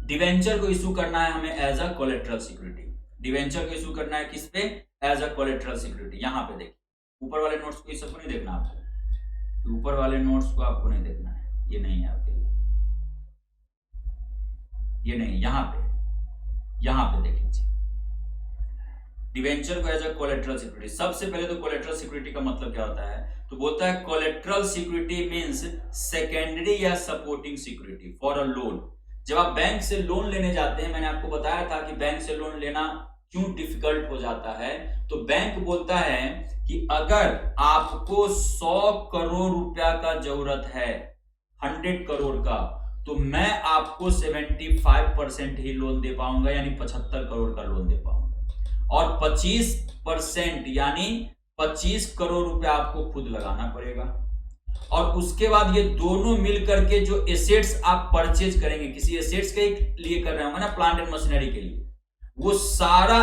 डिवेंचर को इशू करना है हमें as a collateral security, debenture को इशू करना है किस पे, एज अ कोलेटरल सिक्योरिटी। यहां पे देखिए ऊपर वाले नोट्स को, सबको नहीं देखना आपको, ऊपर वाले नोट्स को आपको नहीं देखना है, ये नहीं है आपके लिए, ये नहीं, यहां पे देख लीजिए, डिवेंचर को एज अ कोलेट्रल सिक्योरिटी। सबसे पहले तो कोलेट्रल सिक्योरिटी का मतलब क्या होता है, तो बोलता है कोलेट्रल सिक्योरिटी मींस सेकेंडरी या supporting security for a loan. जब आप बैंक से लोन लेने जाते हैं, मैंने आपको बताया था कि बैंक से लोन लेना क्यों डिफिकल्ट हो जाता है, तो बैंक बोलता है कि अगर आपको 100 करोड़ रुपया का जरूरत है, 100 करोड़ का, तो मैं आपको 75% ही लोन दे पाऊंगा, यानी 75 करोड़ का लोन दे पाऊंगा, और 25% यानी 25 करोड़ रुपया आपको खुद लगाना पड़ेगा। और उसके बाद ये दोनों मिल करके जो एसेट्स आप परचेज करेंगे, किसी एसेट्स के लिए कर रहे होंगे ना, प्लांट एंड मशीनरी के लिए, वो सारा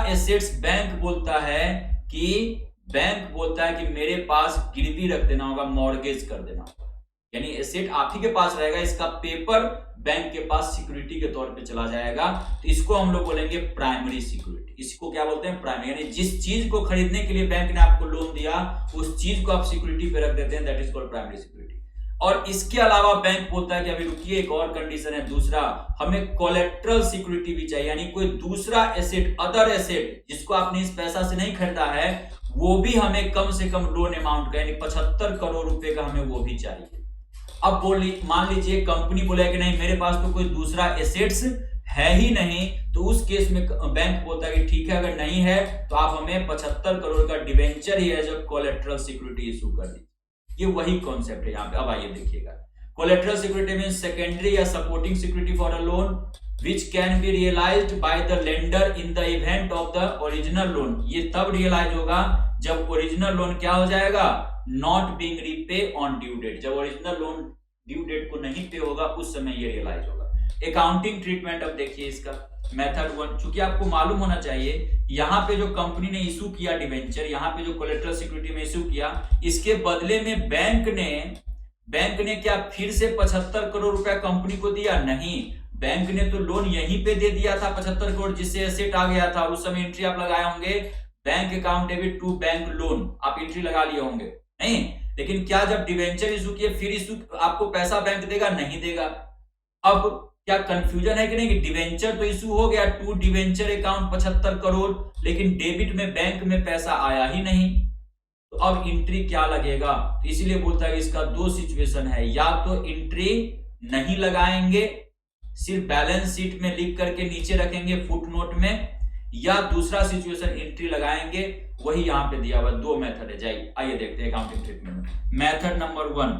एसेट्स बैंक बोलता है कि मेरे पास गिरवी रख देना होगा, मॉर्गेज कर देना होगा, यानी एसेट आप ही के पास रहेगा, इसका पेपर बैंक के पास सिक्योरिटी के तौर पे चला जाएगा। तो इसको हम लोग बोलेंगे प्राइमरी सिक्योरिटी। इसको क्या बोलते हैं, प्राइमरी, यानी जिस चीज को खरीदने के लिए बैंक ने आपको लोन दिया, उस चीज को आप सिक्योरिटी पे रख देते हैं, that is called primary security. और इसके अलावा बैंक बोलता है कि अभी रुकिए, एक और कंडीशन है, दूसरा, हमें कोलेट्रल सिक्योरिटी भी चाहिए, यानी कोई दूसरा एसेट, अदर एसेट जिसको आपने इस पैसा से नहीं खरीदा है, वो भी हमें कम से कम लोन अमाउंट का, यानी 75 करोड़ रुपए का हमें वो भी चाहिए। अब मान लीजिए कंपनी बोले कि नहीं, मेरे पास तो कोई दूसरा एसेट्स है ही नहीं, तो उस केस में बैंक बोलता है कि ठीक है, अगर नहीं है तो आप हमें 75 करोड़ का डिवेंचर ही as a collateral security issue कर दीजिए। ये वही कॉन्सेप्ट है यहाँ पे। अब आइए देखिएगा, कोलेट्रल सिक्योरिटी मींस सेकेंडरी या supporting security for a loan which can be realized by the lender in the event of the original loan। ये तब रियलाइज होगा जब ओरिजिनल लोन क्या हो जाएगा, not being repay on due date. जब ओरिजिनल लोन ड्यू डेट को नहीं पे होगा, उस समय ये रियलाइज होगा। अकाउंटिंग ट्रीटमेंट, अब देखिए इसका मेथड 1, चूंकि आपको मालूम होना चाहिए, यहाँ पे जो कंपनी ने इशू किया डिवेंचर, यहाँ पे जो कोलेट्रल सिक्योरिटी में इशू किया, इसके बदले में बैंक ने क्या फिर से 75 करोड़ रुपया कंपनी को दिया? नहीं, बैंक ने तो लोन यहीं पे दे दिया था 75 करोड़, जिससे एसेट आ गया था। उस समय एंट्री आप लगाए होंगे, bank account debit to bank loan, आप एंट्री लगा लिए होंगे, नहीं? लेकिन क्या जब डिवेंचर इशू किए, फिर इशू आपको पैसा बैंक देगा? नहीं देगा। अब क्या कंफ्यूजन है कि नहीं, कि डिवेंचर तो इशू हो गया टू डिवेंचर अकाउंट 75 करोड़, लेकिन डेबिट में बैंक में पैसा आया ही नहीं, तो अब एंट्री क्या लगेगा? तो इसीलिए बोलता है कि इसका 2 सिचुएशन है, या तो एंट्री नहीं लगाएंगे, सिर्फ बैलेंस शीट में लिख करके नीचे रखेंगे फुटनोट में, या दूसरा सिचुएशन एंट्री लगाएंगे, वही यहां पे दिया हुआ। 2 मेथड है, जाइए आइए देखते हैं अकाउंटिंग ट्रीटमेंट में। Method number 1,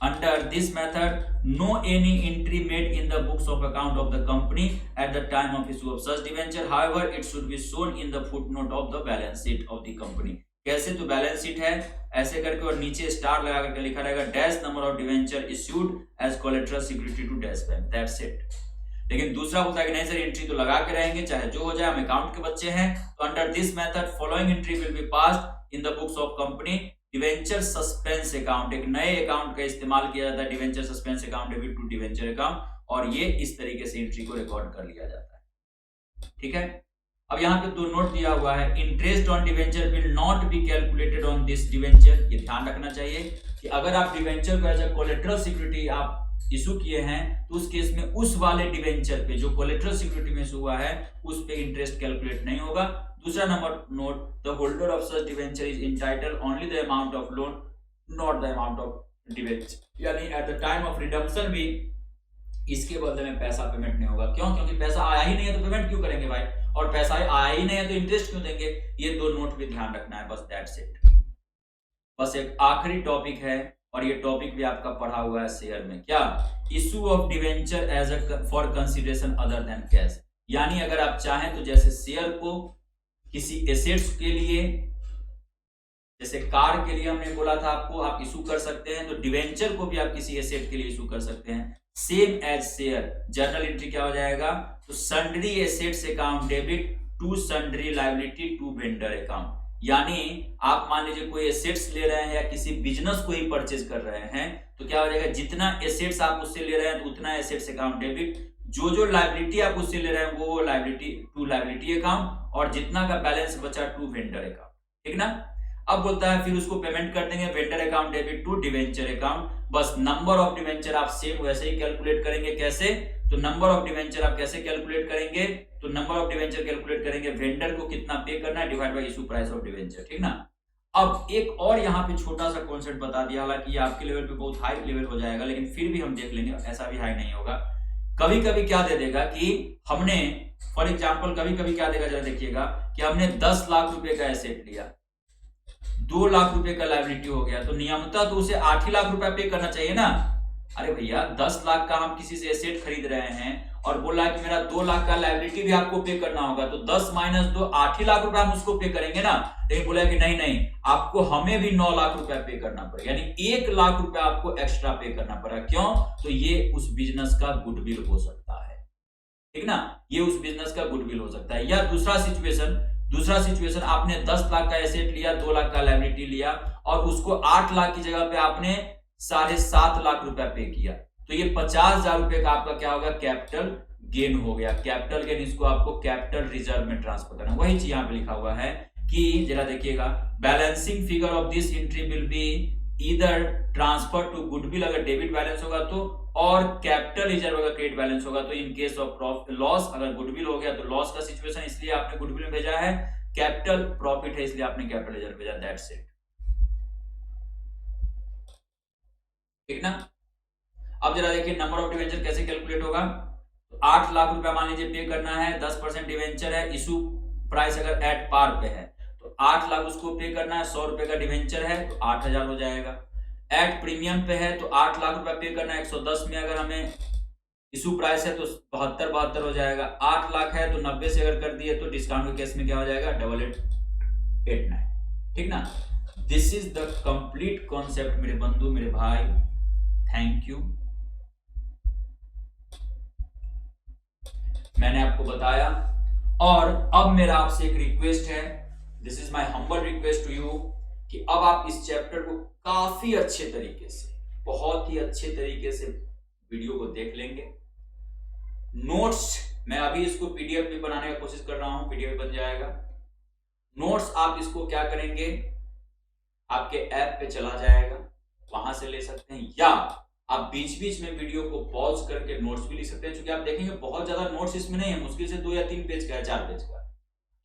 under this method no any entry made in the books of account of the company at the time of issue of such debenture, however it should be shown in the footnote of the balance sheet of the company। कैसे? तो बैलेंस शीट है ऐसे करके, और नीचे स्टार लगा करके लिखा रहेगा dash number of debenture issued as collateral security to dash bank, that's it. लेकिन दूसरा बोलता है कि नहीं सर, एंट्री तो लगा के रहेंगे, चाहे जो हो जाए, हम अकाउंट के बच्चे हैं। तो under this method following entry will be passed in the books of company. Debenture suspense account, एक नए अकाउंट का इस्तेमाल किया जाता है, debenture suspense account debit to debenture account, और ये इस तरीके से एंट्री को रिकॉर्ड कर लिया जाता है। ठीक है, अब यहाँ पे 2 नोट दिया हुआ है, interest on debenture will not be calculated on this debenture. ये ध्यान रखना चाहिए कि अगर आप डिवेंचर को एज अ कोलेट्रल सिक्योरिटी आप इशू किए हैं, तो उस केस में उस वाले डिवेंचर पे जो कोलेट्रल सिक्योरिटी में इशू हुआ है, उस पे इंटरेस्ट कैलकुलेट नहीं होगा। दूसरा number note, the holder of such debenture is entitled only the amount of loan, not the amount of debenture, यानी at the time of redemption भी इसके बदले में पैसा पेमेंट नहीं होगा। क्यों? क्योंकि पैसा आया ही नहीं है तो पेमेंट क्यों करेंगे भाई, और पैसा आया ही नहीं है तो इंटरेस्ट क्यों देंगे। ये 2 नोट भी ध्यान रखना है, बस दैट्स इट। बस एक आखिरी टॉपिक है, और ये टॉपिक भी आपका पढ़ा हुआ है शेयर में, क्या? Issue of debenture as a for consideration other than cash, यानी अगर आप चाहें तो जैसे शेयर को किसी एसेट्स के लिए, जैसे कार के लिए हमने बोला था आपको, आप इशू कर सकते हैं, तो डिवेंचर को भी आप किसी एसेट के लिए इशू कर सकते हैं। Same as share, journal entry क्या हो जाएगा? तो sundry assets account debit to sundry liability to vendor account, यानी आप मान लीजिए कोई एसेट्स ले रहे हैं या किसी बिजनेस को ही परचेज कर रहे हैं, तो क्या हो जाएगा? जितना एसेट्स आप उससे ले रहे हैं तो उतना एसेट्स अकाउंट डेबिट, जो लायबिलिटी आप उससे ले रहे हैं वो लायबिलिटी टू लायबिलिटी अकाउंट, और जितना का बैलेंस बचा टू वेंडर अकाउंट। ठीक ना? अब बोलता है फिर उसको पेमेंट कर देंगे vendor account debit to debenture account. बस नंबर ऑफ डिवेंचर आप सेम वैसे ही कैलकुलेट करेंगे। कैसे? तो नंबर ऑफ डिवेंचर आप कैसे कैलकुलेट करेंगे? तो नंबर ऑफ डिवेंचर कैलकुलेट करेंगे वेंडर को कितना पे करना है divide by issue price of debenture, ठीक ना। अब एक और यहाँ पे छोटा सा कॉन्सेप्ट बता दिया, हालांकि ये आपके लेवल पे बहुत हाई लेवल हो जाएगा, लेकिन फिर भी हम देख लेंगे, ऐसा भी हाई नहीं होगा। कभी कभी क्या दे देगा कि हमने फॉर एग्जाम्पल कभी कभी क्या देगा, जरा देखिएगा कि हमने 10 लाख रुपए का एसेट लिया, 2 लाख रुपए का लायबिलिटी हो गया, तो नियमतः तो उसे 8 ही लाख रुपया पे करना चाहिए ना। अरे भैया 10 लाख का हम किसी से एसेट खरीद रहे हैं और बोला है कि मेरा 2 लाख का लायबिलिटी भी आपको पे करना होगा, तो 10 माइनस 2 8 ही लाख रुपया हम उसको पे करेंगे ना। लेकिन बोला कि नहीं नहीं, आपको हमें भी 9 लाख रुपया पे करना पड़ेगा, यानी 1 लाख रुपया आपको एक्स्ट्रा पे करना पड़ेगा। क्यों? तो ये उस बिजनेस का गुडविल हो सकता है, ठीक ना, ये उस बिजनेस का गुडविल हो सकता है। या दूसरा सिचुएशन आपने 10 लाख का एसेट लिया, 2 लाख का लायबिलिटी लिया और उसको 8 लाख की जगह पे आपने 7.5 लाख रुपया पे किया, तो ये 50,000 रुपए का आपका क्या होगा, कैपिटल गेन हो गया। कैपिटल गेन, इसको आपको कैपिटल रिजर्व में ट्रांसफर करना। वही चीज यहाँ पे लिखा हुआ है कि जरा देखिएगा, balancing figure of this entry will be either transfer to goodwill अगर डेबिट बैलेंस होगा तो, और कैपिटल रिजर्व अगर क्रेडिट बैलेंस होगा तो। इन केस ऑफ लॉस अगर गुडविल हो गया तो लॉस का सिचुएशन, इसलिए आपने गुडविल में भेजा है। कैपिटल प्रॉफिट है इसलिए आपने कैपिटल रिजर्व भेजा। दैट्स इट, ठीक ना। अब जरा देखिए नंबर ऑफ डिवेंचर कैसे कैलकुलेट होगा। तो 8 लाख रुपया मान लीजिए पे करना है, 10% डिवेंचर है, इशू प्राइस अगर एट पार पे है तो 8 लाख उसको पे करना है, 100 रुपए का डिवेंचर है तो 8,000 हो जाएगा। एट प्रीमियम पे है तो 8 लाख रुपया पे करना है, 110 में अगर हमें इशू प्राइस है तो 72 हो जाएगा। 8 लाख है तो 90 से अगर कर दिए तो डिस्काउंट के केस में क्या हो जाएगा, 8889, ठीक ना। This is the complete concept मेरे बंधु, मेरे भाई। Thank you. मैंने आपको बताया, और अब मेरा आपसे एक रिक्वेस्ट है, this is my humble request to you, कि अब आप इस चैप्टर को काफी अच्छे तरीके से, बहुत ही अच्छे तरीके से वीडियो को देख लेंगे। नोट्स मैं अभी इसको पीडीएफ भी बनाने का कोशिश कर रहा हूं, पीडीएफ बन जाएगा। नोट्स आप इसको क्या करेंगे, आपके ऐप पे चला जाएगा, वहां से ले सकते हैं, या आप बीच बीच में वीडियो को पॉज करके नोट्स भी लिख सकते हैं। क्योंकि आप देखेंगे बहुत ज्यादा नोट्स इसमें नहीं है, मुश्किल से 2 या 3 पेज का है, 4 पेज का।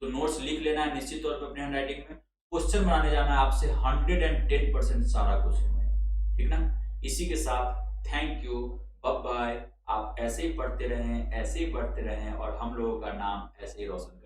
तो नोट्स लिख लेना है निश्चित तौर पर अपने हैंडराइटिंग में। क्वेश्चन बनाने जाना है आपसे 110% सारा क्वेश्चन में, ठीक ना। इसी के साथ थैंक यू, बाय बाय। आप ऐसे ही पढ़ते रहें, ऐसे ही पढ़ते रहें और हम लोगों का नाम ऐसे ही रोशन